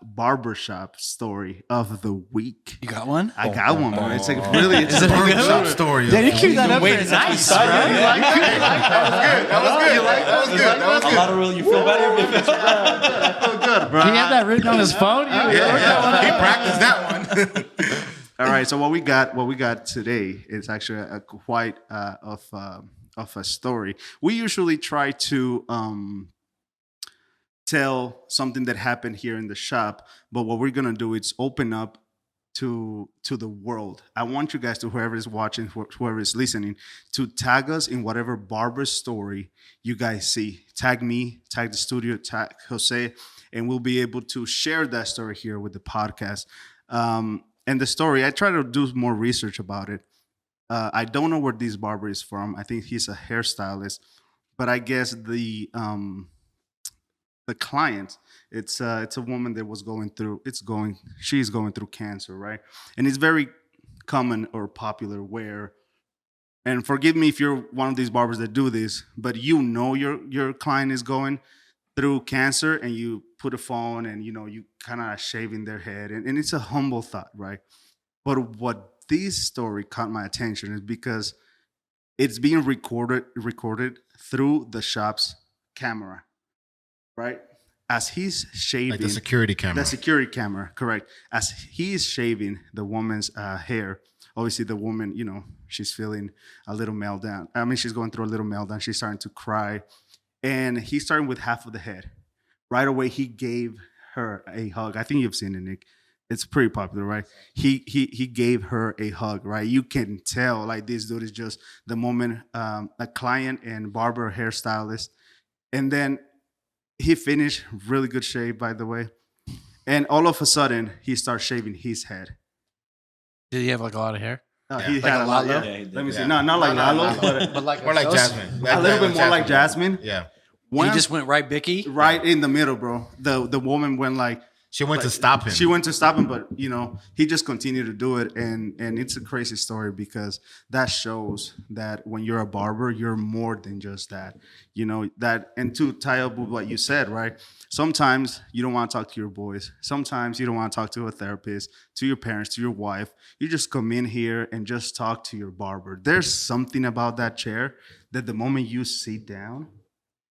barbershop story of the week. you got one? I got one, bro. It's like it's a barbershop story. Did you keep that up? Wait, nice. That was good. A lot of real, you feel better? I feel good, bro. He had that written on his phone. Yeah. He practiced that one. All right. So what we got today is actually a quite of a story. We usually try to tell something that happened here in the shop, but what we're gonna do is open up to the world. I want you guys to, whoever is watching, whoever is listening, to tag us in whatever barber story you guys see. Tag me, tag the studio, tag Jose, and we'll be able to share that story here with the podcast. And the story, I try to do more research about it. I don't know where this barber is from. I think he's a hairstylist, but I guess the client, it's a woman that she's going through cancer, right? And it's very common or popular where, and forgive me if you're one of these barbers that do this, but your client is going through cancer and you put a phone and you kind of shaving their head, and it's a humble thought, right? But what this story caught my attention is because it's being recorded through the shop's camera, right? As he's shaving, Like the security camera. The security camera, correct. As he's shaving the woman's hair, obviously the woman, she's feeling a little meltdown. I mean, she's going through a little meltdown. She's starting to cry, and he's starting with half of the head. Right away, he gave her a hug. I think you've seen it, Nick. It's pretty popular, right? He gave her a hug, right? You can tell, like, this dude is just the moment, a client and barber hairstylist. And then he finished, really good shave, by the way. And all of a sudden, he starts shaving his head. Did he have like a lot of hair? He Like had a a lot. Lalo? Yeah. Let me see. No, not like Lalo, But like More like Jasmin. a little bit more like Jasmin. Yeah. He just went right Bicky. Right in the middle, bro. The woman went like She went to stop him. She went to stop him, but he just continued to do it, and it's a crazy story because that shows that when you're a barber, you're more than just that. That, and to tie up with what you said, right? Sometimes you don't want to talk to your boys. Sometimes you don't want to talk to a therapist, to your parents, to your wife. You just come in here and just talk to your barber. There's something about that chair that the moment you sit down,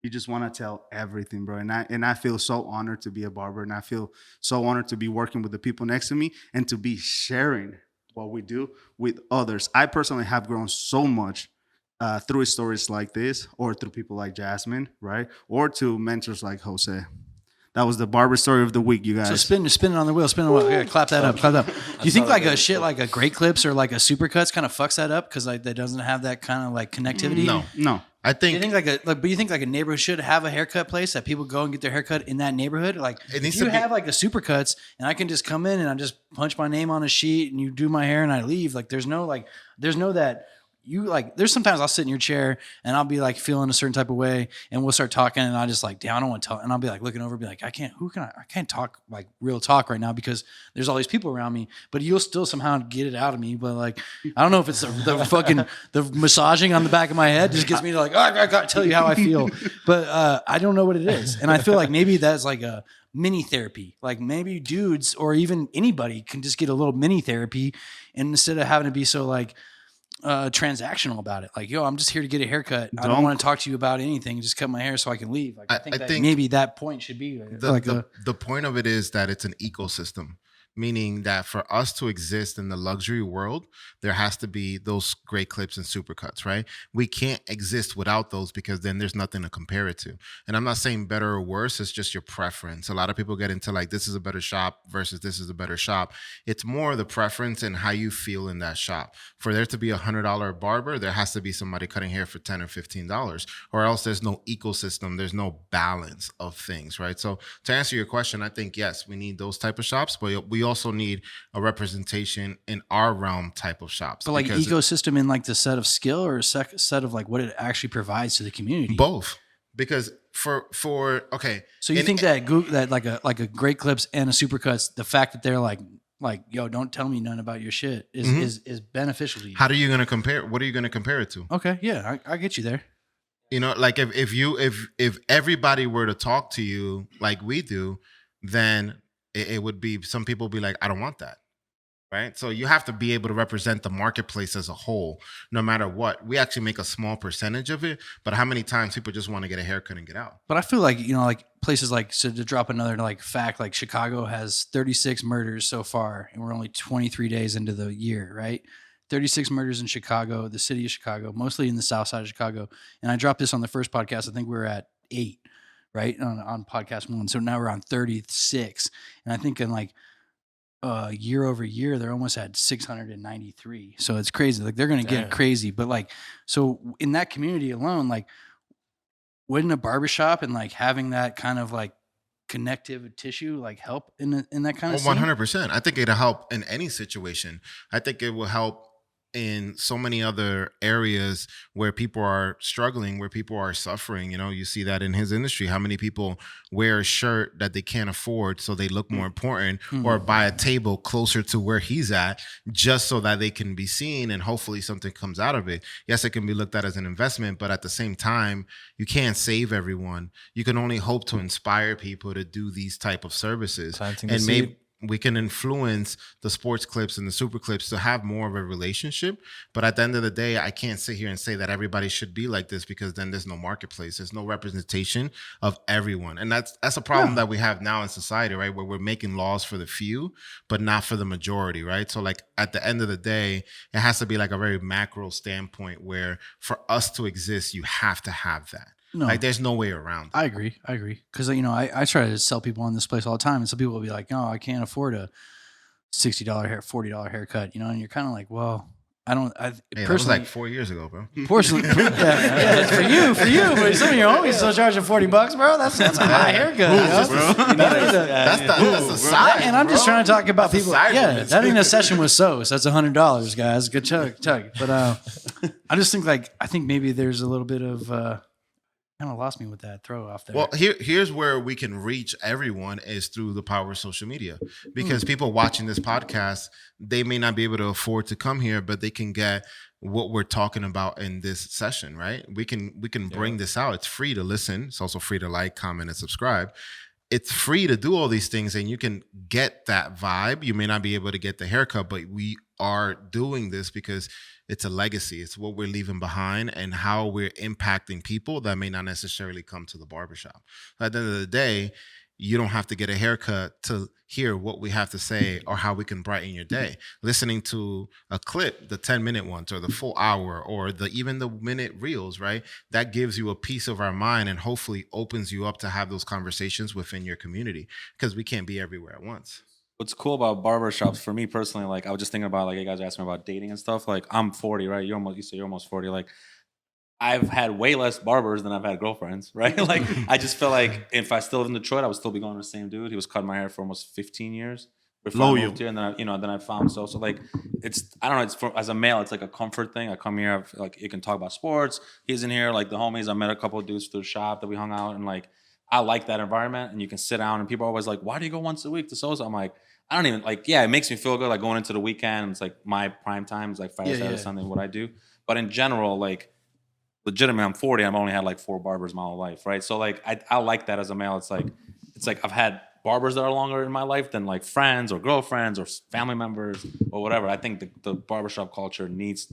you just want to tell everything, bro. And I feel so honored to be a barber, and I feel so honored to be working with the people next to me and to be sharing what we do with others. I personally have grown so much through stories like this, or through people like Jasmine, right? Or to mentors like Jose. That was the barber story of the week, you guys. So spin it on the wheel, spin it on the wheel. Yeah, clap that up. Do you think like a shit like a Great Clips or like a Supercuts kind of fucks that up because like that doesn't have that kind of like connectivity? No. I think. But you think like a neighborhood should have a haircut place that people go and get their haircut in that neighborhood? Like It needs if you to be- have like a Supercuts and I can just come in and I just punch my name on a sheet and you do my hair and I leave. Like there's no that. You like, there's sometimes I'll sit in your chair and I'll be like feeling a certain type of way and we'll start talking and I just like, damn, I don't want to talk. And I'll be like looking over, be like, I can't talk like real talk right now because there's all these people around me, but you'll still somehow get it out of me. But like, I don't know if it's the fucking, the massaging on the back of my head just gets me to like, oh, I got to tell you how I feel. But I don't know what it is. And I feel like maybe that's like a mini therapy. Like maybe dudes or even anybody can just get a little mini therapy. And instead of having to be so like, transactional about it, like, yo, I'm just here to get a haircut. I don't want to talk to you about anything. Just cut my hair so I can leave. Like, I think maybe that point should be the point of it is that it's an ecosystem, meaning that for us to exist in the luxury world, there has to be those Great Clips and Supercuts, right? We can't exist without those because then there's nothing to compare it to. And I'm not saying better or worse, it's just your preference. A lot of people get into like, this is a better shop versus this is a better shop. It's more the preference and how you feel in that shop. For there to be $100 barber, there has to be somebody cutting hair for $10 or $15, or else there's no ecosystem, there's no balance of things, right? So to answer your question, I think, yes, we need those type of shops, but we also need a representation in our realm type of shops. But like ecosystem in like the set of skill or a set of like what it actually provides to the community. Both, because for okay. So you think that like a Great Clips and a Supercuts, the fact that they're like yo, don't tell me none about your shit is beneficial to you. How are you going to compare? What are you going to compare it to? Okay, yeah, I get you there. Like if everybody were to talk to you like we do, then it would be, some people be like, I don't want that. Right. So you have to be able to represent the marketplace as a whole, no matter what. We actually make a small percentage of it, but how many times people just want to get a haircut and get out? But I feel like, like places like, so to drop another like fact, like Chicago has 36 murders so far, and we're only 23 days into the year, right? 36 murders in Chicago, the city of Chicago, mostly in the south side of Chicago. And I dropped this on the first podcast. I think we were at 8, right? On podcast 1. So now we're on 36. And I think in like, year over year, they're almost at 693. So it's crazy. Like they're going to get crazy. But like, so in that community alone, like wouldn't a barbershop and like having that kind of like connective tissue like help in that kind of 100%. I think it'll help in any situation. I think it will help in so many other areas where people are struggling, where people are suffering. You see that in his industry, how many people wear a shirt that they can't afford so they look more important, or buy a table closer to where he's at just so that they can be seen and hopefully something comes out of it. Yes, it can be looked at as an investment, but at the same time, you can't save everyone. You can only hope to inspire people to do these type of services. And maybe we can influence the sports clips and the super clips to have more of a relationship. But at the end of the day, I can't sit here and say that everybody should be like this, because then there's no marketplace. There's no representation of everyone. And that's a problem that we have now in society, right? Where we're making laws for the few, but not for the majority, right? So like at the end of the day, it has to be like a very macro standpoint where for us to exist, you have to have that. No. Like there's no way around it. I agree. Because, I try to sell people on this place all the time. And some people will be like, no, I can't afford a $60 $40 haircut, and you're kind of like, well, I don't. That was like 4 years ago, bro. Personally, yeah, for you. But some of your homies still charging $40, bro. That's a high haircut, bro. That's a side. And I'm just trying to talk about people. Yeah, that ain't a session with Sos. That's $100, guys. Good chug. But I just think I think maybe there's a little bit of Kind of lost me with that throw off there. Well, here's where we can reach everyone is through the power of social media, because people watching this podcast, they may not be able to afford to come here, but they can get what we're talking about in this session, right? We can bring this out. It's free to listen. It's also free to like, comment, and subscribe. It's free to do all these things, and you can get that vibe. You may not be able to get the haircut, but we are doing this because it's a legacy. It's what we're leaving behind and how we're impacting people that may not necessarily come to the barbershop. At the end of the day, you don't have to get a haircut to hear what we have to say or how we can brighten your day. Listening to a clip, the 10-minute ones or the full hour or even the minute reels, right? That gives you a piece of our mind and hopefully opens you up to have those conversations within your community, because we can't be everywhere at once. What's cool about barbershops for me personally, like I was just thinking about, like you guys asked me about dating and stuff. Like I'm 40, right? You say you're almost 40. Like I've had way less barbers than I've had girlfriends, right? Like I just feel like if I still live in Detroit, I would still be going to the same dude. He was cutting my hair for almost 15 years before I moved here, and then then I found so like I don't know. It's as a male, it's like a comfort thing. I come here, like you can talk about sports. He's in here, like the homies. I met a couple of dudes through the shop that we hung out, and like I like that environment. And you can sit down, and people are always like, "Why do you go once a week to so?" I'm like, I don't even like. Yeah, it makes me feel good. Like going into the weekend, it's like my prime time is like Friday, Saturday, Sunday, what I do. But in general, like legitimately, I'm 40. I've only had like 4 barbers my whole life, right? So like I like that as a male. It's like I've had barbers that are longer in my life than like friends or girlfriends or family members or whatever. I think the barbershop culture needs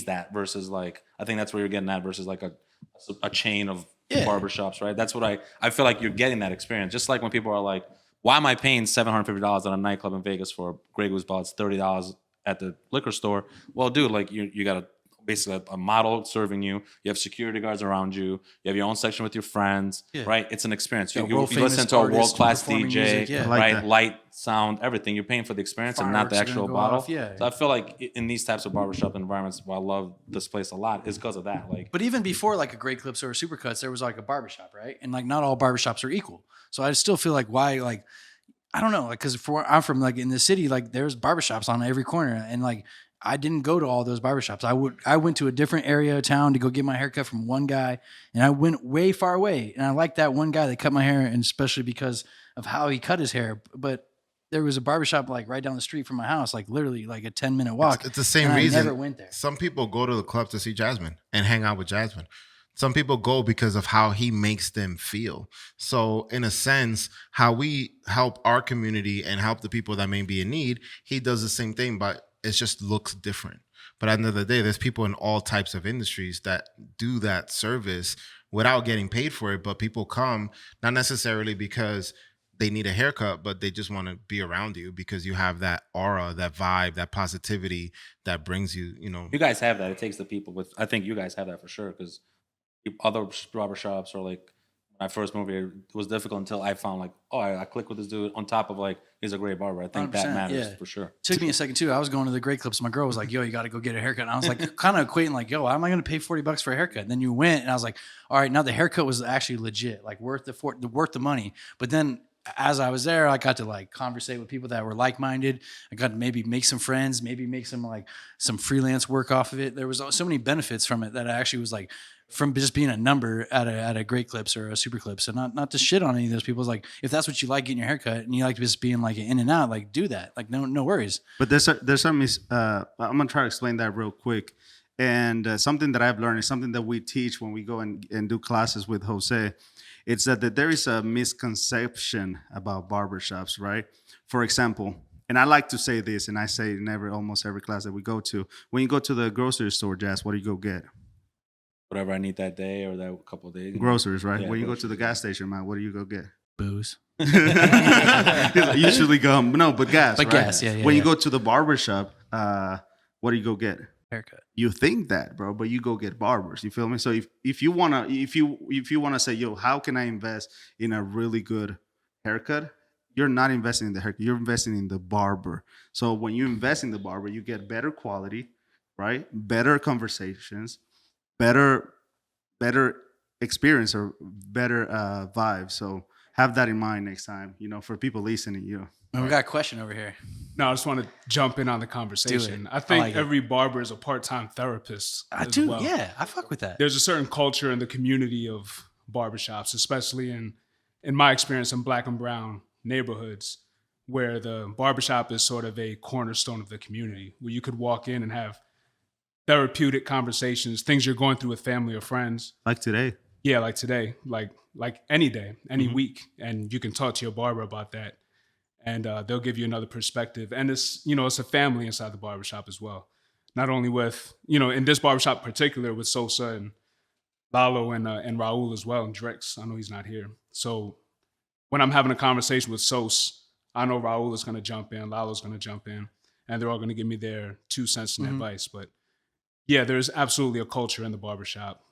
that versus like I think that's where you're getting at versus like a chain of barbershops, right? That's what I feel like you're getting that experience. Just like when people are like, why am I paying $750 at a nightclub in Vegas for Grey Goose ball? It's $30 at the liquor store. Well, dude, like you got basically a model serving you. You have security guards around you. You have your own section with your friends, right? It's an experience. You listen to a world-class DJ, right? Light, sound, everything. You're paying for the experience and not the actual bottle. So I feel like in these types of barbershop environments, why I love this place a lot is because of that. Like, but even before like a Great Clips or a Supercuts, there was like a barbershop, right? And like not all barbershops are equal. So I still feel like why like I don't know, like because I'm from like in the city, like there's barbershops on every corner, and like I didn't go to all those barbershops. I went to a different area of town to go get my haircut from one guy, and I went way far away. And I liked that one guy that cut my hair, and especially because of how he cut his hair. But there was a barbershop like right down the street from my house, like literally like a 10-minute walk. It's the same reason. I never went there. Some people go to the club to see Jasmin and hang out with Jasmin. Some people go because of how he makes them feel. So in a sense, how we help our community and help the people that may be in need, he does the same thing, but it just looks different. But at the end of the day, there's people in all types of industries that do that service without getting paid for it. But people come not necessarily because they need a haircut, but they just want to be around you because you have that aura, that vibe, that positivity that brings you, You guys have that. It takes the people with, I think you guys have that for sure, because other barbershops or like when I first moved here, it was difficult until I found like, oh, I click with this dude on top of like, he's a great barber. I think that matters for sure. It took me a second too. I was going to the Great Clips. My girl was like, yo, you got to go get a haircut. And I was like, kind of equating like, yo, why am I going to pay $40 for a haircut? And then you went and I was like, all right, now the haircut was actually legit, like worth the money. But then as I was there, I got to like conversate with people that were like-minded. I got to maybe make some friends, maybe make some freelance work off of it. There was so many benefits from it that I actually was like, from just being a number at a Great Clips or a Super Clips, and not to shit on any of those people. It's like, if that's what you like getting your haircut and you like just being like in and out, like do that. Like no worries. But there's something, I'm going to try to explain that real quick. And something that I've learned is something that we teach when we go and do classes with Jose. It's that there is a misconception about barbershops, right? For example, and I like to say this, and I say it in almost every class that we go to. When you go to the grocery store, Jazz, what do you go get? Whatever I need that day or that couple of days. Groceries, right? Yeah, when you go to the gas station, man, what do you go get? Booze. Usually gum. No, but gas, But right? gas, yeah. When you go to the barbershop, what do you go get? Haircut. You think that, bro, but you go get barbers. You feel me? So if you wanna say, yo, how can I invest in a really good haircut? You're not investing in the haircut. You're investing in the barber. So when you invest in the barber, you get better quality, right? Better conversations, better experience, or better vibe. So have that in mind next time. For people listening, We got a question over here. No, I just want to jump in on the conversation. I think every barber is a part-time therapist. I do. Well. Yeah, I fuck with that. There's a certain culture in the community of barbershops, especially in my experience in Black and brown neighborhoods, where the barbershop is sort of a cornerstone of the community, where you could walk in and have therapeutic conversations, things you're going through with family or friends. Like today. Yeah, like today, like any day, any week, and you can talk to your barber about that, and they'll give you another perspective. And it's it's a family inside the barbershop as well. Not only with in this barbershop in particular with Sosa and Lalo and Raul as well, and Drix. I know he's not here, so when I'm having a conversation with Sos, I know Raul is going to jump in, Lalo's going to jump in, and they're all going to give me their 2 cents in advice. But yeah, there's absolutely a culture in the barbershop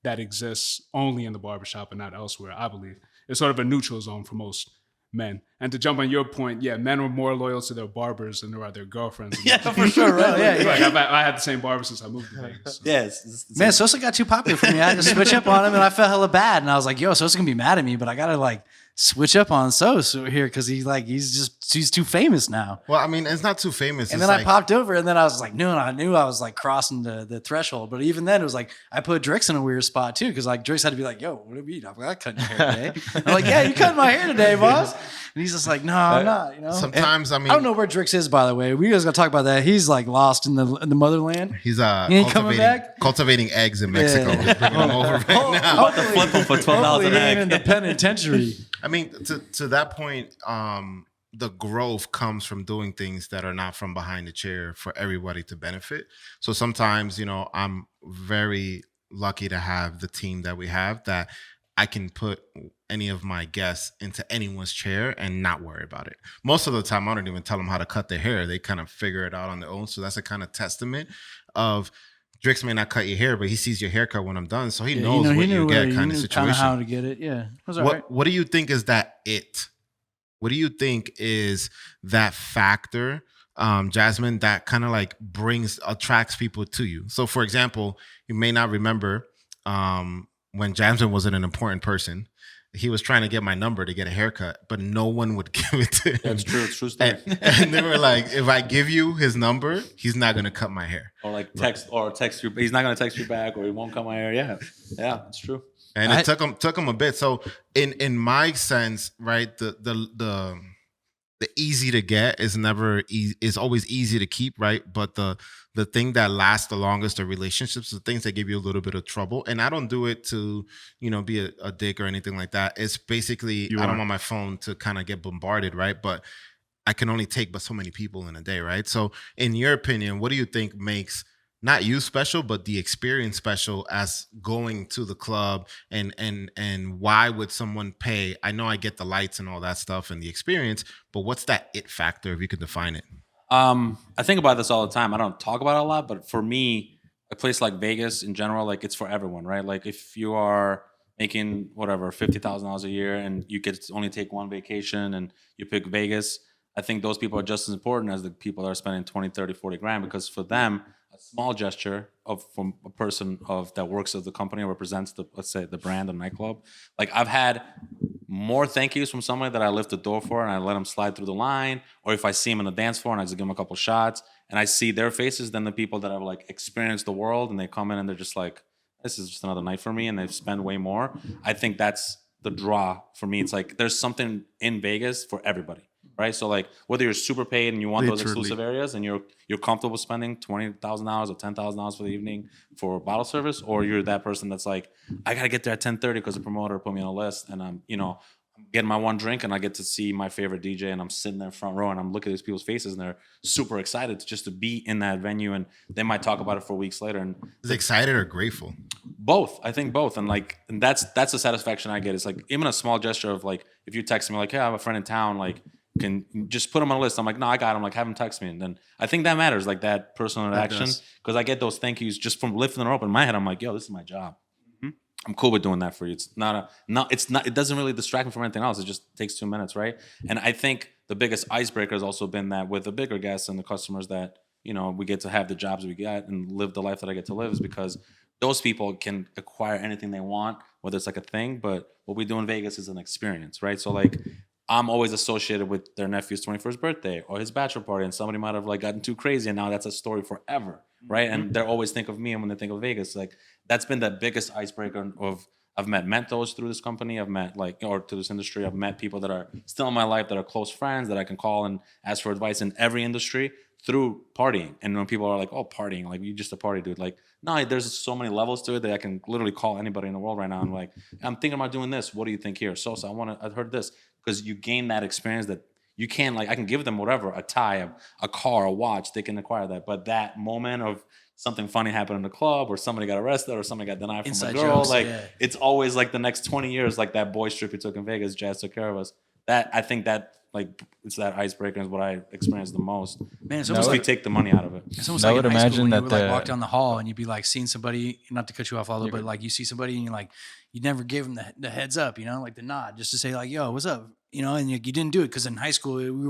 that exists only in the barbershop and not elsewhere, I believe. It's sort of a neutral zone for most men. And to jump on your point, yeah, men are more loyal to their barbers than they are their girlfriends. Yeah, for sure, right? Yeah. Like, I had the same barber since I moved to Vegas. So. Yes. Man, Sosa got too popular for me. I had to switch up on him, and I felt hella bad. And I was like, "Yo, Sosa's gonna be mad at me, but I gotta like switch up on Sosa here because he's too famous now." Well, I mean, it's not too famous. And it's then like, I popped over, and then I was like, "No," and I knew I was like crossing the threshold. But even then, it was like I put Drix in a weird spot too, because like Drix had to be like, "Yo, what do you mean? I'm not cutting your hair today." I'm like, "Yeah, you cutting my hair today, boss." And he's just like, "No, I'm not." Sometimes, I don't know where Drix is, by the way. We guys gotta talk about that. He's like lost in the motherland. he's He ain't coming back? cultivating eggs in Mexico. Yeah. Bringing them over right now. About to flip him for $12 Hopefully an he ain't egg. in the penitentiary. I mean, to that point, the growth comes from doing things that are not from behind the chair for everybody to benefit. So sometimes, I'm very lucky to have the team that we have, that I can put any of my guests into anyone's chair and not worry about it. Most of the time, I don't even tell them how to cut their hair. They kind of figure it out on their own. So that's a kind of testament of Drix may not cut your hair, but he sees your haircut when I'm done. So he knows what you get kind of situation. Kind of how to get it. Yeah. It was all right. What do you think is that it? What do you think is that factor, Jasmine, that kind of like attracts people to you? So for example, you may not remember when Jasmine wasn't an important person. He was trying to get my number to get a haircut, but no one would give it to him. That's true. It's true story. And they were like, if I give you his number, he's not going to cut my hair. Or like text you. He's not going to text you back, or he won't cut my hair. Yeah, it's true. And it took him a bit. So in my sense, right, the easy to get is always easy to keep, right? But the thing that lasts the longest are relationships, the things that give you a little bit of trouble. And I don't do it to, be a dick or anything like that. It's basically, I don't want my phone to kind of get bombarded, right? But I can only take but so many people in a day, right? So in your opinion, what do you think makes not you special, but the experience special as going to the club, and why would someone pay? I know I get the lights and all that stuff and the experience, but what's that it factor, if you could define it? I think about this all the time. I don't talk about it a lot, but for me, a place like Vegas in general, like it's for everyone, right? Like if you are making whatever $50,000 a year and you get to only take one vacation and you pick Vegas, I think those people are just as important as the people that are spending 20, 30, 40 grand, because for them, a small gesture from a person that works at the company or represents let's say the brand, the nightclub. Like I've had more thank yous from somebody that I lift the door for and I let them slide through the line, or if I see them on the dance floor and I just give them a couple shots and I see their faces, than the people that have like experienced the world and they come in and they're just like, this is just another night for me, and they've spent way more. I think that's the draw for me. It's like there's something in Vegas for everybody. Right, so like whether you're super paid and you want those exclusive areas and you're comfortable spending $20,000 or $10,000 for the evening for bottle service, or you're that person that's like, I gotta get there at 10:30 because the promoter put me on a list, and I'm getting my one drink and I get to see my favorite DJ and I'm sitting there front row and I'm looking at these people's faces and they're super excited just to be in that venue, and they might talk about it for weeks later. And is excited or grateful? Both. I think both. And that's the satisfaction I get. It's like even a small gesture of like, if you text me like, hey, I have a friend in town, like, can just put him on a list. I'm like, no, I got him. Like, have him text me. And then I think that matters, like that personal interaction, because I get those thank yous just from lifting them up in my head. I'm like, yo, this is my job. I'm cool with doing that for you. It doesn't really distract me from anything else. It just takes 2 minutes, right? And I think the biggest icebreaker has also been that with the bigger guests and the customers that, we get to have the jobs we get and live the life that I get to live, is because those people can acquire anything they want, whether it's like a thing, but what we do in Vegas is an experience, right? So like, I'm always associated with their nephew's 21st birthday or his bachelor party, and somebody might have like gotten too crazy, and now that's a story forever, right? And they always think of me, and when they think of Vegas, like that's been the biggest icebreaker of I've met mentors through this company. I've met or through this industry. I've met people that are still in my life that are close friends that I can call and ask for advice in every industry through partying. And when people are like, "Oh, partying, like you just a party dude," like, no, there's so many levels to it that I can literally call anybody in the world right now. I'm like, I'm thinking about doing this. What do you think here? So I've heard this, because you gain that experience that you can, like, I can give them whatever, a tie, a car, a watch, they can acquire that. But that moment of something funny happened in the club, or somebody got arrested, or somebody got denied from Inside a girl, jokes, like yeah. it's always like the next 20 years, like that boys trip we took in Vegas, Jazz took care of us. That, I think that, like, it's that icebreaker is what I experienced the most. Man, it's Just almost we like take the money out of it. it's almost I like would in high school imagine when you that would like the- walk down the hall and you'd be like seeing somebody, not to cut you off, Aldo, but like you see somebody and you're like, you never gave them the heads up, like the nod, just to say like, yo, what's up? And you didn't do it because in high school you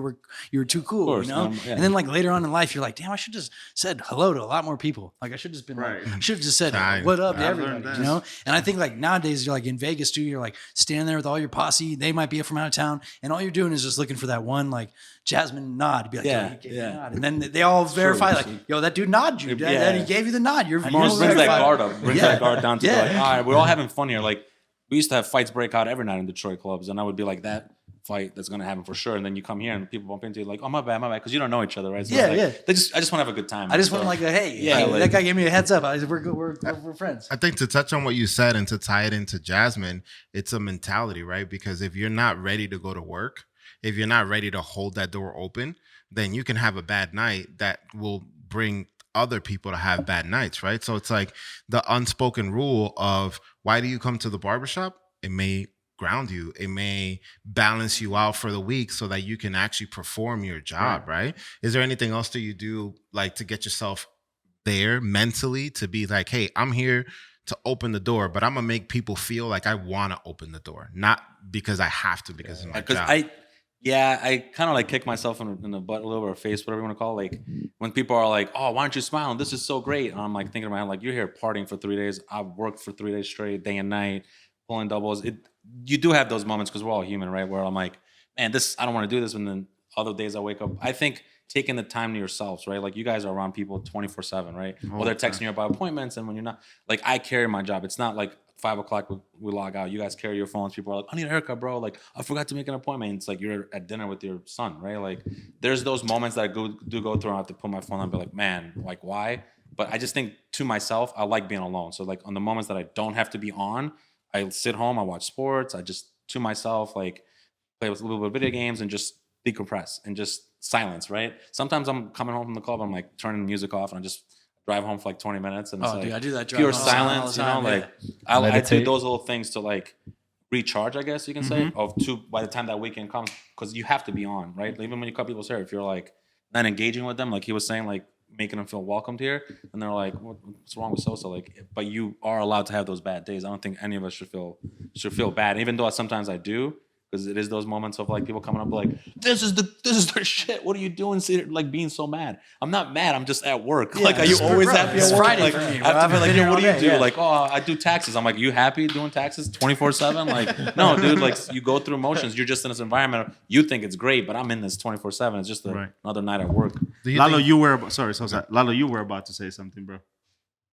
were too cool, course, yeah. And then like later on in life, you're like, damn, I should just said hello to a lot more people. Like I should just been Right. like, should have just said Time. what up to I've everybody, learned that. And I think like nowadays you're like in Vegas too, you're like standing there with all your posse. They might be from out of town, and all you're doing is just looking for that one like Jasmin nod to be like, Yeah, yo, he gave me yeah. a nod. And then they all verify true. like, yo, that dude nodded you. Yeah. That he gave you the nod. You're Brings that verified. guard up, brings Yeah. that guard down to Yeah. like, all right, we're all having fun here. Like, we used to have fights break out every night in Detroit clubs, and I would be like, that fight that's gonna happen for sure. And then you come here and people bump into you like, oh, my bad, because you don't know each other, right? So Yeah, like, yeah. I just want to have a good time. I just So- want to like, hey, Yeah, hey, like- that guy gave me a heads up. We're good. We're friends. I think to touch on what you said and to tie it into Jasmine, it's a mentality, right? Because if you're not ready to go to work, if you're not ready to hold that door open, then you can have a bad night that will bring other people to have bad nights, right? So it's like the unspoken rule of, why do you come to the barbershop? It may ground you. It may balance you out for the week so that you can actually perform your job, right? Is there anything else that you do like to get yourself there mentally to be like, hey, I'm here to open the door, but I'm gonna make people feel like I want to open the door, not because I have to, because it's my Because job. I kind of like kick myself in the butt a little bit, or face, whatever you want to call it. Like when people are like, oh, why aren't you smiling? This is so great. And I'm like thinking in my head, like, you're here partying for 3 days. I've worked for 3 days straight, day and night, pulling doubles. You do have those moments because we're all human, right? Where I'm like, man, I don't want to do this. And then other days I wake up, I think taking the time to yourselves, right? Like you guys are around people 24/7, right? Well, they're texting you about appointments. And when you're not, like, I carry my job. It's not like 5 o'clock we log out. You guys carry your phones. People are like, I need a haircut, bro. Like, I forgot to make an appointment. It's like you're at dinner with your son, right? Like there's those moments that I do go through. I have to put my phone on and be like, man, like why? But I just think to myself, I like being alone. So like on the moments that I don't have to be on, I sit home, I watch sports. I just, to myself, like play with a little bit of video games and just decompress and just silence, right? Sometimes I'm coming home from the club, I'm like turning the music off and I just drive home for like 20 minutes and it's Oh, like dude, I do that. pure driving all silence, the you know, time, like yeah. I do Meditate. those little things to like recharge, I guess you can say, by the time that weekend comes, because you have to be on, right? Even when you cut people's hair, if you're like not engaging with them, like he was saying, like making them feel welcomed here, and they're like, what's wrong with Sosa? Like, but you are allowed to have those bad days. I don't think any of us should feel bad, even though sometimes I do. Because it is those moments of like people coming up like, this is their shit. What are you doing? Like being so mad. I'm not mad. I'm just at work. Like, are you it's always bro, happy it's at work? Friday Like, for me, I bro. have to I've be like, been yo, here what do all you day, do? yeah. Like, oh, I do taxes. I'm like, you happy doing taxes 24/7? Like, no, dude. Like, you go through motions. You're just in this environment. You think it's great, but I'm in this 24/7. It's just another night at work. Do you Lalo, think- you were Lalo, you were about to say something, bro.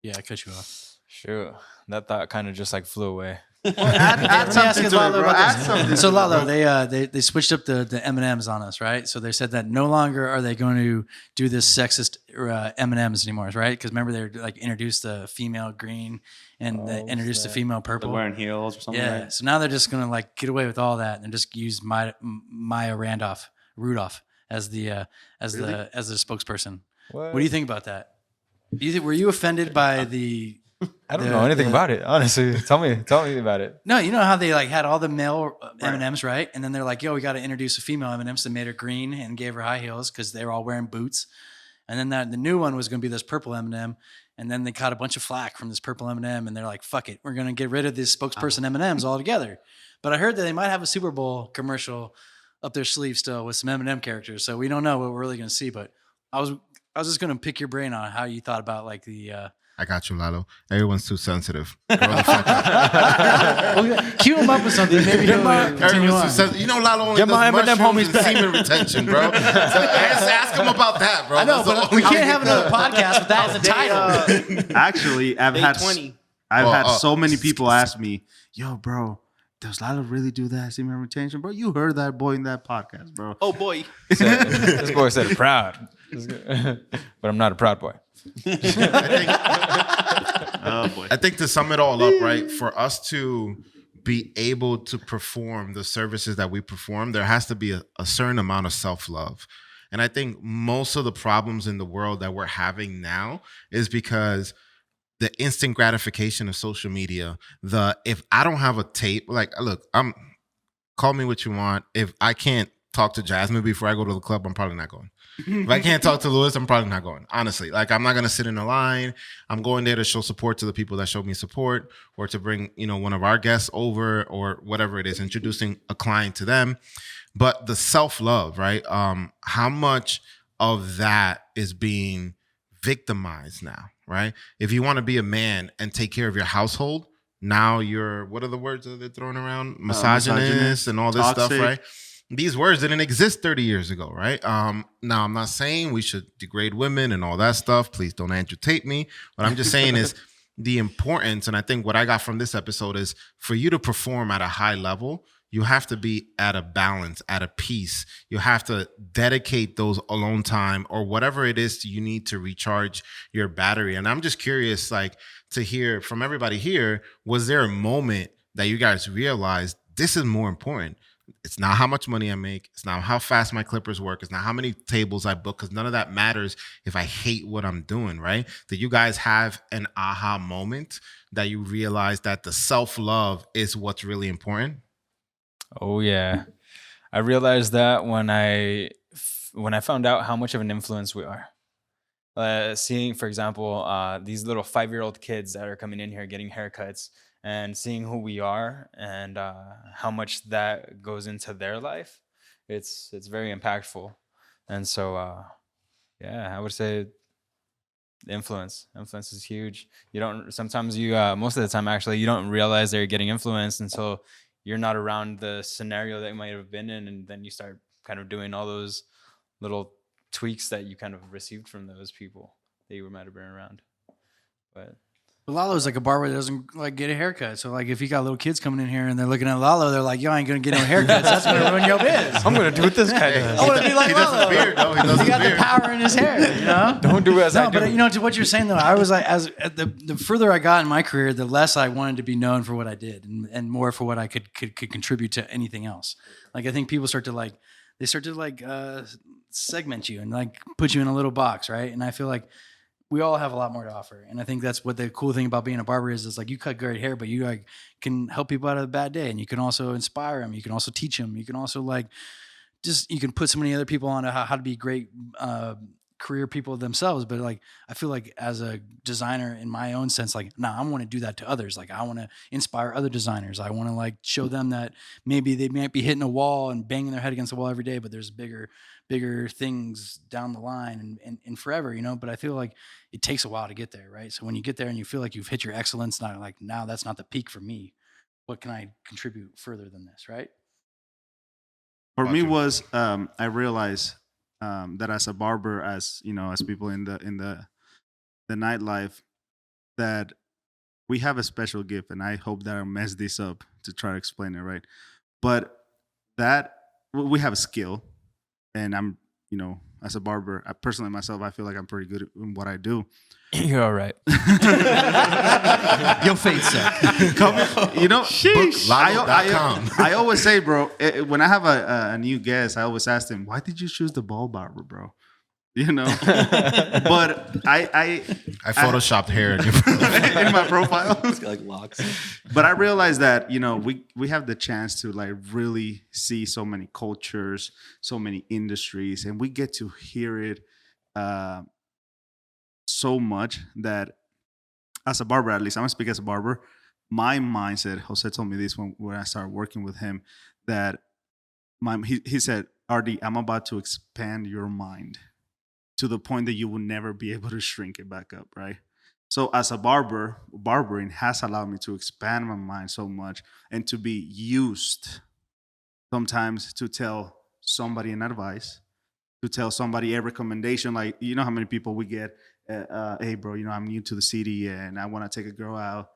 Yeah, I cut you off. Sure. That thought kind of just like flew away. Add Let me ask something you, to it, Lalo, bro. about Add this. something. So to it, Lalo, bro. they switched up the M&Ms on us, right? So they said that no longer are they going to do this sexist M&Ms anymore, right? Because remember they like introduced the female green and they introduced the female They're purple. wearing heels or something. Yeah. Right? So now they're just gonna like get away with all that and just use Maya Rudolph as the spokesperson. What do you think about that? Were you offended by the? I don't know anything about it, honestly. Tell me about it. No, you know how they like had all the male M&Ms, right? And then they're like, "Yo, we got to introduce a female M&Ms that made her green and gave her high heels because they were all wearing boots." And then the new one was going to be this purple M&M, and then they caught a bunch of flack from this purple M&M, and they're like, "Fuck it, we're going to get rid of this spokesperson M&Ms altogether." But I heard that they might have a Super Bowl commercial up their sleeve still with some M&M characters, so we don't know what we're really going to see. But I was just going to pick your brain on how you thought about like the. I got you, Lalo. Everyone's too sensitive. Grow the fuck up. Cue him up with something. Maybe he'll continue Everyone's too on. sensitive. You know, Lalo only Get my does M&M mushrooms homies and semen retention, bro. So ask him about that, bro. I know, That's the but only we can't thing have he another does. podcast with that as a title. Actually, I've Day had 20. I've Oh, had oh. so many people ask me yo, bro, does Lalo really do that semen retention, bro? You heard that boy in that podcast, bro. Oh boy. This boy said it proud, but I'm not a proud boy. Oh boy. I think to sum it all up, right, for us to be able to perform the services that we perform, there has to be a certain amount of self-love. And I think most of the problems in the world that we're having now is because the instant gratification of social media, if I don't have a tape, like, look, call me what you want. If I can't talk to Jasmine before I go to the club, I'm probably not going. If I can't talk to Lewis, I'm probably not going. Honestly, like, I'm not going to sit in a line. I'm going there to show support to the people that showed me support, or to bring, one of our guests over, or whatever it is, introducing a client to them. But the self-love, right? How much of that is being victimized now, right? If you want to be a man and take care of your household, now you're, what are the words that they're throwing around? Misogynist and all this toxic stuff, right? These words didn't exist 30 years ago, right? Now, I'm not saying we should degrade women and all that stuff. Please don't amputate me. What I'm just saying is the importance, and I think what I got from this episode is, for you to perform at a high level, you have to be at a balance, at a peace. You have to dedicate those alone time, or whatever it is you need to recharge your battery. And I'm just curious, like, to hear from everybody here, was there a moment that you guys realized this is more important? It's not how much money I make. It's not how fast my clippers work. It's not how many tables I book, because none of that matters if I hate what I'm doing, right? Did you guys have an aha moment that you realized that the self-love is what's really important? Oh yeah, I realized that when I found out how much of an influence we are. Seeing, for example, these little 5-year-old kids that are coming in here getting haircuts, and seeing who we are, and how much that goes into their life, it's very impactful. And so, yeah, I would say influence is huge. You don't sometimes you most of the time, actually, you don't realize that you're getting influenced until you're not around the scenario that you might have been in, and then you start kind of doing all those little tweaks that you kind of received from those people that you might have been around. But Lalo's like a barber that doesn't like get a haircut. So like, if you got little kids coming in here and they're looking at Lalo, they're like, "Yo, I ain't gonna get no haircuts. That's gonna ruin your biz. I'm gonna do what this guy does. I want to be like He does Lalo. his beard, though. He does He his got the beard. power in his hair, you know." Don't do as I No, do. but to what you're saying though, I was like, the further I got in my career, the less I wanted to be known for what I did, and more for what I could contribute to anything else. Like, I think people start to segment you and like put you in a little box, right? And I feel like we all have a lot more to offer, and I think that's what the cool thing about being a barber is. It's like, you cut great hair, but you like can help people out of a bad day, and you can also inspire them. You can also teach them. You can also you can put so many other people on how to be great career people themselves. But like, I feel like as a designer, in my own sense, like, I want to do that to others. Like, I want to inspire other designers. I want to like show them that maybe they might be hitting a wall and banging their head against the wall every day, but there's bigger things down the line and forever, But I feel like it takes a while to get there, right? So when you get there and you feel like you've hit your excellence, not like, now that's not the peak for me. What can I contribute further than this, right? For me was I realized that as a barber, as people in the nightlife, that we have a special gift, and I hope that I mess this up to try to explain it right. But that we have a skill, and I'm as a barber, I personally myself, I feel like I'm pretty good in what I do. You're all right. Your face suck. Lalo.com. I always say, bro, when I have a new guest, I always ask them, why did you choose the ball barber, bro? But I photoshopped hair in my profile. It's got like locks. But I realized that, we have the chance to like really see so many cultures, so many industries, and we get to hear it so much that as a barber, at least I'm gonna speak as a barber, my mindset, Jose told me this when I started working with him, that he said, "RD, I'm about to expand your mind to the point that you will never be able to shrink it back up," right? So as a barber, barbering has allowed me to expand my mind so much, and to be used sometimes to tell somebody an advice, to tell somebody a recommendation. Like, how many people we get, "Hey, bro, I'm new to the city and I want to take a girl out.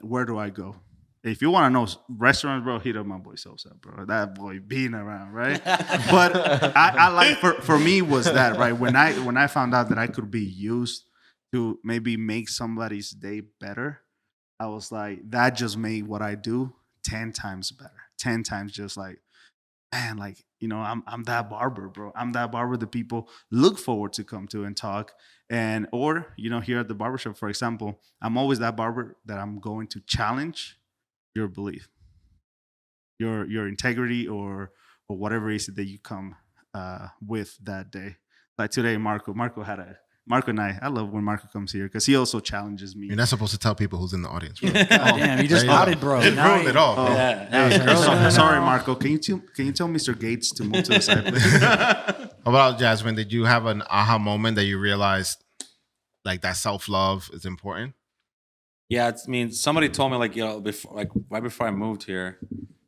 where do I go? If you want to know restaurants, bro, hit up my boy Sosa, bro. That boy being around, right? But I like for me was that, right? When I found out that I could be used to maybe make somebody's day better, I was like, that just made what I do 10 times better. 10 times just like, man, like, I'm that barber, bro. I'm that barber that people look forward to come to and talk. Or here at the barbershop, for example, I'm always that barber that I'm going to challenge your belief, your integrity, or whatever it is that you come with that day. Like today, Marco and I love when Marco comes here because he also challenges me. You're not supposed to tell people who's in the audience, bro. God damn, you just There you outed, go. bro. It Now ruined it all. Oh, Yeah. sorry, Marco. Can you tell Mr. Gates to move to the side, please? How about Jasmine? Did you have an aha moment that you realized like that self-love is important? Yeah, I mean, somebody told me like, right before I moved here,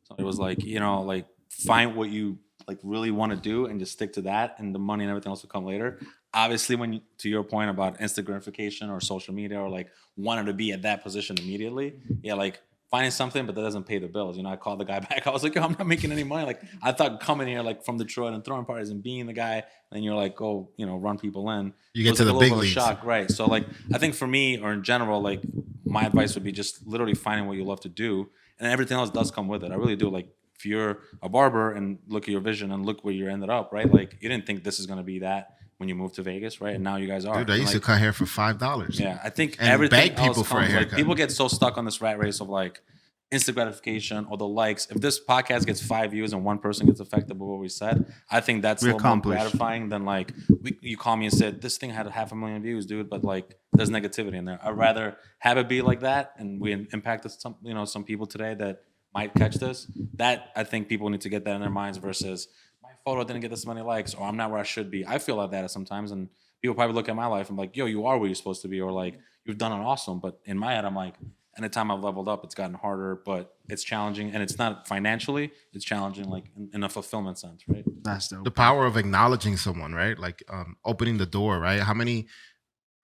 somebody was like, like find what you like really want to do and just stick to that, and the money and everything else will come later. Obviously, to your point about instant gratification or social media or like wanting to be at that position immediately, yeah, like finding something, but that doesn't pay the bills. I called the guy back. I was like, yo, I'm not making any money. Like I thought coming here like from Detroit and throwing parties and being the guy, and you're like, go, run people in. You get It was to like the a big little bit of a leagues. shock, right? So like I think for me or in general, like my advice would be just literally finding what you love to do, and everything else does come with it. I really do. Like if you're a barber and look at your vision and look where you ended up, right? Like you didn't think this is gonna be that when you moved to Vegas, right? And now you guys are. Dude, I And, used like, to cut hair for $5. yeah, I think And everything beg people else for a comes, like, haircut. people get so stuck on this rat race of like instant gratification or the likes. If this podcast gets 5 views and one person gets affected by what we said, I think that's a We little more accomplished. gratifying than like you call me and said this thing had 500,000 views, dude, but like there's negativity in there. I'd rather have it be like that, and we impacted some people today that might catch this. That I think people need to get that in their minds versus my photo didn't get this many likes or I'm not where I should be. I feel like that sometimes, and people probably look at my life and like, yo, you are where you're supposed to be, or like you've done it awesome. But in my head, I'm like, anytime I've leveled up, it's gotten harder, but it's challenging, and it's not financially, it's challenging like in a fulfillment sense, right? That's dope. The power of acknowledging someone, right? Like opening the door, right? How many?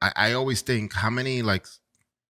I always think how many like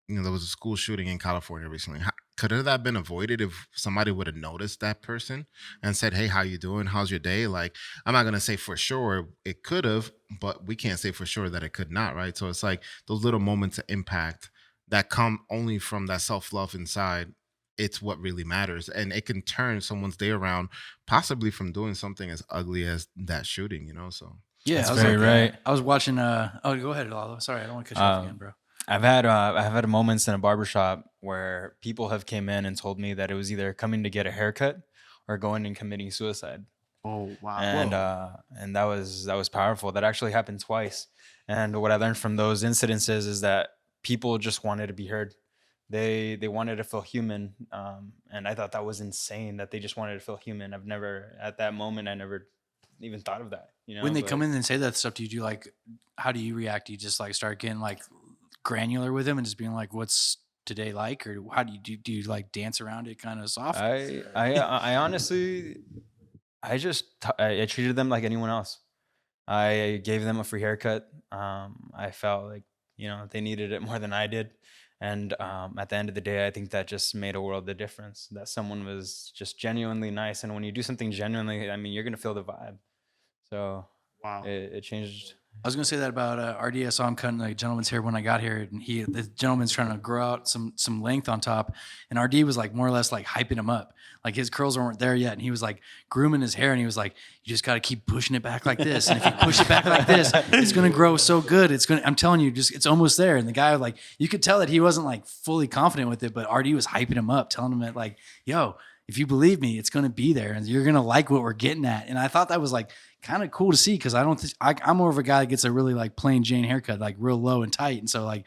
there was a school shooting in California recently. Could have that been avoided if somebody would have noticed that person and said, "Hey, how you doing? How's your day?" Like, I'm not gonna say for sure it could have, but we can't say for sure that it could not, right? So it's like those little moments of impact that come only from that self-love inside. It's what really matters, and it can turn someone's day around, possibly from doing something as ugly as that shooting. So Yeah, That's I was very right. I was watching. Oh, go ahead, Lalo. Sorry, I don't want to cut you off again, bro. I've had moments in a barbershop where people have came in and told me that it was either coming to get a haircut or going and committing suicide. Oh wow. And that was powerful. That actually happened twice. And what I learned from those incidences is that people just wanted to be heard. They wanted to feel human. And I thought that was insane that they just wanted to feel human. At that moment, I never even thought of that. When they come in and say that stuff, do you do like, how do you react? Do you just like start getting like granular with them and just being like, what's today like? Or how do you like dance around it kind of soft? I honestly, I treated them like anyone else. I gave them a free haircut. I felt like, they needed it more than I did. And at the end of the day, I think that just made a world of difference, that someone was just genuinely nice. And when you do something genuinely, I mean, you're going to feel the vibe. So Wow. it changed. I was gonna say that about RD. I saw him cutting a gentleman's hair when I got here, and the gentleman's trying to grow out some length on top, and RD was like more or less like hyping him up, like his curls weren't there yet, and he was like grooming his hair, and he was like, "You just got to keep pushing it back like this, and if you push it back like this, it's gonna grow so good. I'm telling you, it's almost there." And the guy like, you could tell that he wasn't like fully confident with it, but RD was hyping him up, telling him that like, "Yo, if you believe me, it's going to be there and you're going to like what we're getting at." And I thought that was like kind of cool to see, because I'm more of a guy that gets a really like plain Jane haircut, like real low and tight. And so like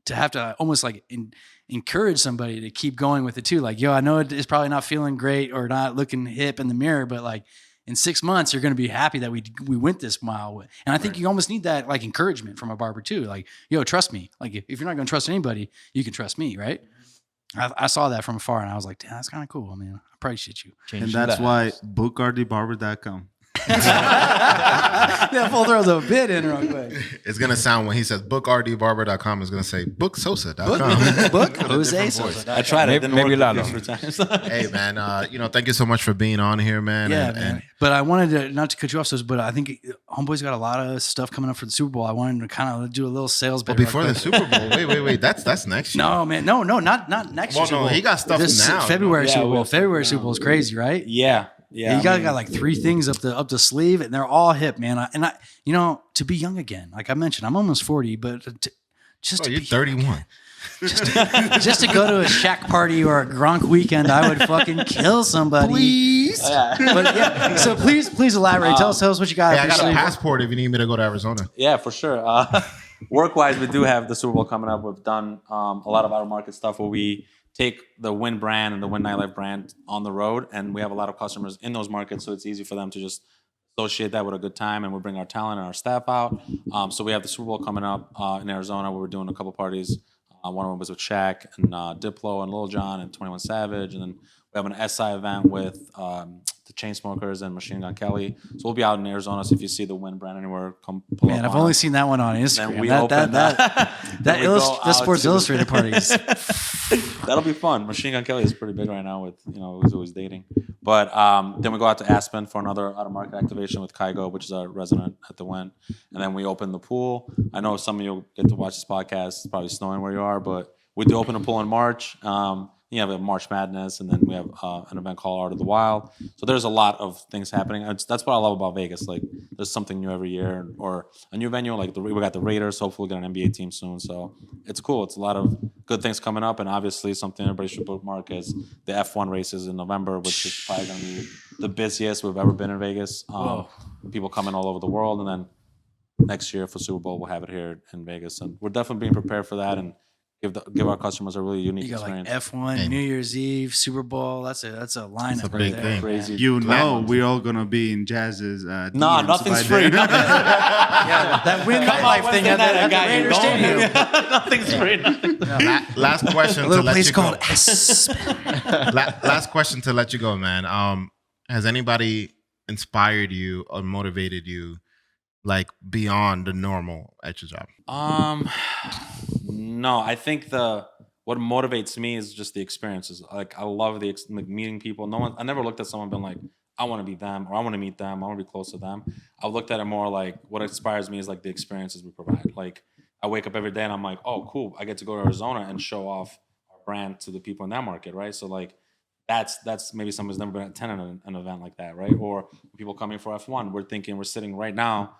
to have to almost like encourage somebody to keep going with it too. Like, yo, I know it's probably not feeling great or not looking hip in the mirror, but like in 6 months, you're going to be happy that we went this mile. And I think you almost need that like encouragement from a barber too. Like, yo, trust me. Like if you're not going to trust anybody, you can trust me. Right. I saw that from afar and I was like, damn, that's kind of cool. I mean, I appreciate you. And that's why bookrdbarber.com. That fool throws a bid in real quick. It's gonna sound when he says bookrdbarber.com. It's gonna say booksosa.com. Book With a Jose different Sosa. voice. I tried it. Maybe Didn't Lalo. work a few times. Hey man, thank you so much for being on here, man. Yeah, and, man. But I wanted to, not to cut you off, Sos, but I think Homeboy's got a lot of stuff coming up for the Super Bowl. I wanted to kind of do a little sales But bit. before the Super Bowl, wait, that's next year. No, man. No, not next year. Well, Super no, Bowl. he got stuff This now. February Yeah, Super we Bowl. have stuff February now. Super Bowl is crazy, right? Yeah. You got like 3 things up the sleeve, and they're all hip, man. I to be young again, like I mentioned, I'm almost 40, but just Oh, to you're be 31. just to go to a Shaq party or a Gronk weekend, I would fucking kill somebody. Please. But yeah, so please elaborate. Tell us what you got. Hey, I got a officially. passport if you need me to go to Arizona. Yeah, for sure. Work-wise, we do have the Super Bowl coming up. We've done a lot of out-of-market stuff where we take the Win brand and the Win Nightlife brand on the road, and we have a lot of customers in those markets, so it's easy for them to just associate that with a good time, and we bring our talent and our staff out. So we have the Super Bowl coming up in Arizona, where we're doing a couple parties. One of them was with Shaq and Diplo and Lil Jon and 21 Savage, and then we have an SI event with the Chainsmokers and Machine Gun Kelly. So we'll be out in Arizona. So if you see the Win brand anywhere, come pull up. Man, I've on only us. seen that one on Then Instagram. we open The Sports to- Illustrated parties. That'll be fun. Machine Gun Kelly is pretty big right now with, he's always dating. But then we go out to Aspen for another out-of-market activation with Kygo, which is our resident at the Win. And then we open the pool. I know some of you will get to watch this podcast. It's probably snowing where you are, but we do open a pool in March. We have March Madness, and then we have an event called Art of the Wild. So there's a lot of things happening. That's what I love about Vegas. Like, there's something new every year, or a new venue. Like we got the Raiders. Hopefully, we'll get an NBA team soon. So it's cool. It's a lot of good things coming up, and obviously something everybody should bookmark is the F1 races in November, which is probably going to be the busiest we've ever been in Vegas. People coming all over the world, and then next year for Super Bowl, we'll have it here in Vegas, and we're definitely being prepared for that and give our customers a really unique You got like experience. F1, New Year's Eve, Super Bowl. That's a lineup a right big there. thing. Crazy. You know, we're all gonna be in Jazz's. No, DMs nothing's by free. then. That Win Nightlife thing at the Raider Stadium. Nothing's free. Last question A to little let place you go. called Aspen. Last question to let you go, man. Has anybody inspired you or motivated you, like beyond the normal at your job? No, I think what motivates me is just the experiences. Like, I love meeting people. I never looked at someone and been like, I want to be them, or I want to meet them, I want to be close to them. I've looked at it more like what inspires me is like the experiences we provide. Like, I wake up every day and I'm like, oh, cool, I get to go to Arizona and show off our brand to the people in that market, right? So like, that's maybe someone's never been attending an event like that, right? Or people coming for F1, we're sitting right now,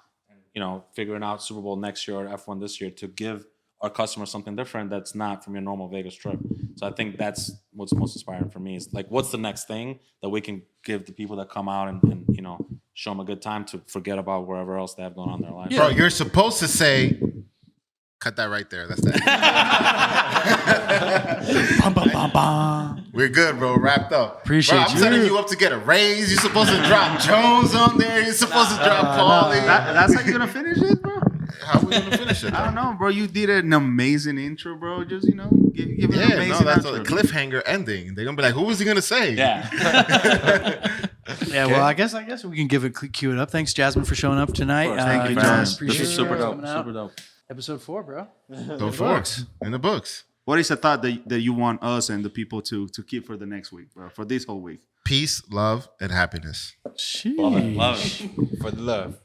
figuring out Super Bowl next year or F1 this year to give our customers something different that's not from your normal Vegas trip. So I think that's what's most inspiring for me is like, what's the next thing that we can give the people that come out and show them a good time to forget about wherever else they have going on in their life. Bro, you're supposed to say, cut that right there. That's that. Bum, bum, bum, bum. We're good, bro. Wrapped up. Appreciate bro, I'm you. setting you up to get a raise. You're supposed to drop Jones on there. You're supposed to drop Paulie. That's how you're gonna finish it, bro. How are we gonna finish it? I don't know, bro. You did an amazing intro, bro. Just give it an Yeah, amazing that's intro. a cliffhanger ending. They're gonna be like, "Who was he gonna say?" Yeah. Yeah, well, I guess we can cue it up. Thanks, Jasmine, for showing up tonight. Thank you, John, Jazz. appreciate This is you super guys dope. coming out. Super dope. Episode 4, bro. Go for it. In the books. What is a thought that you want us and the people to keep for the next week, bro? For this whole week? Peace, love, and happiness. Sheesh. Love it. For the love.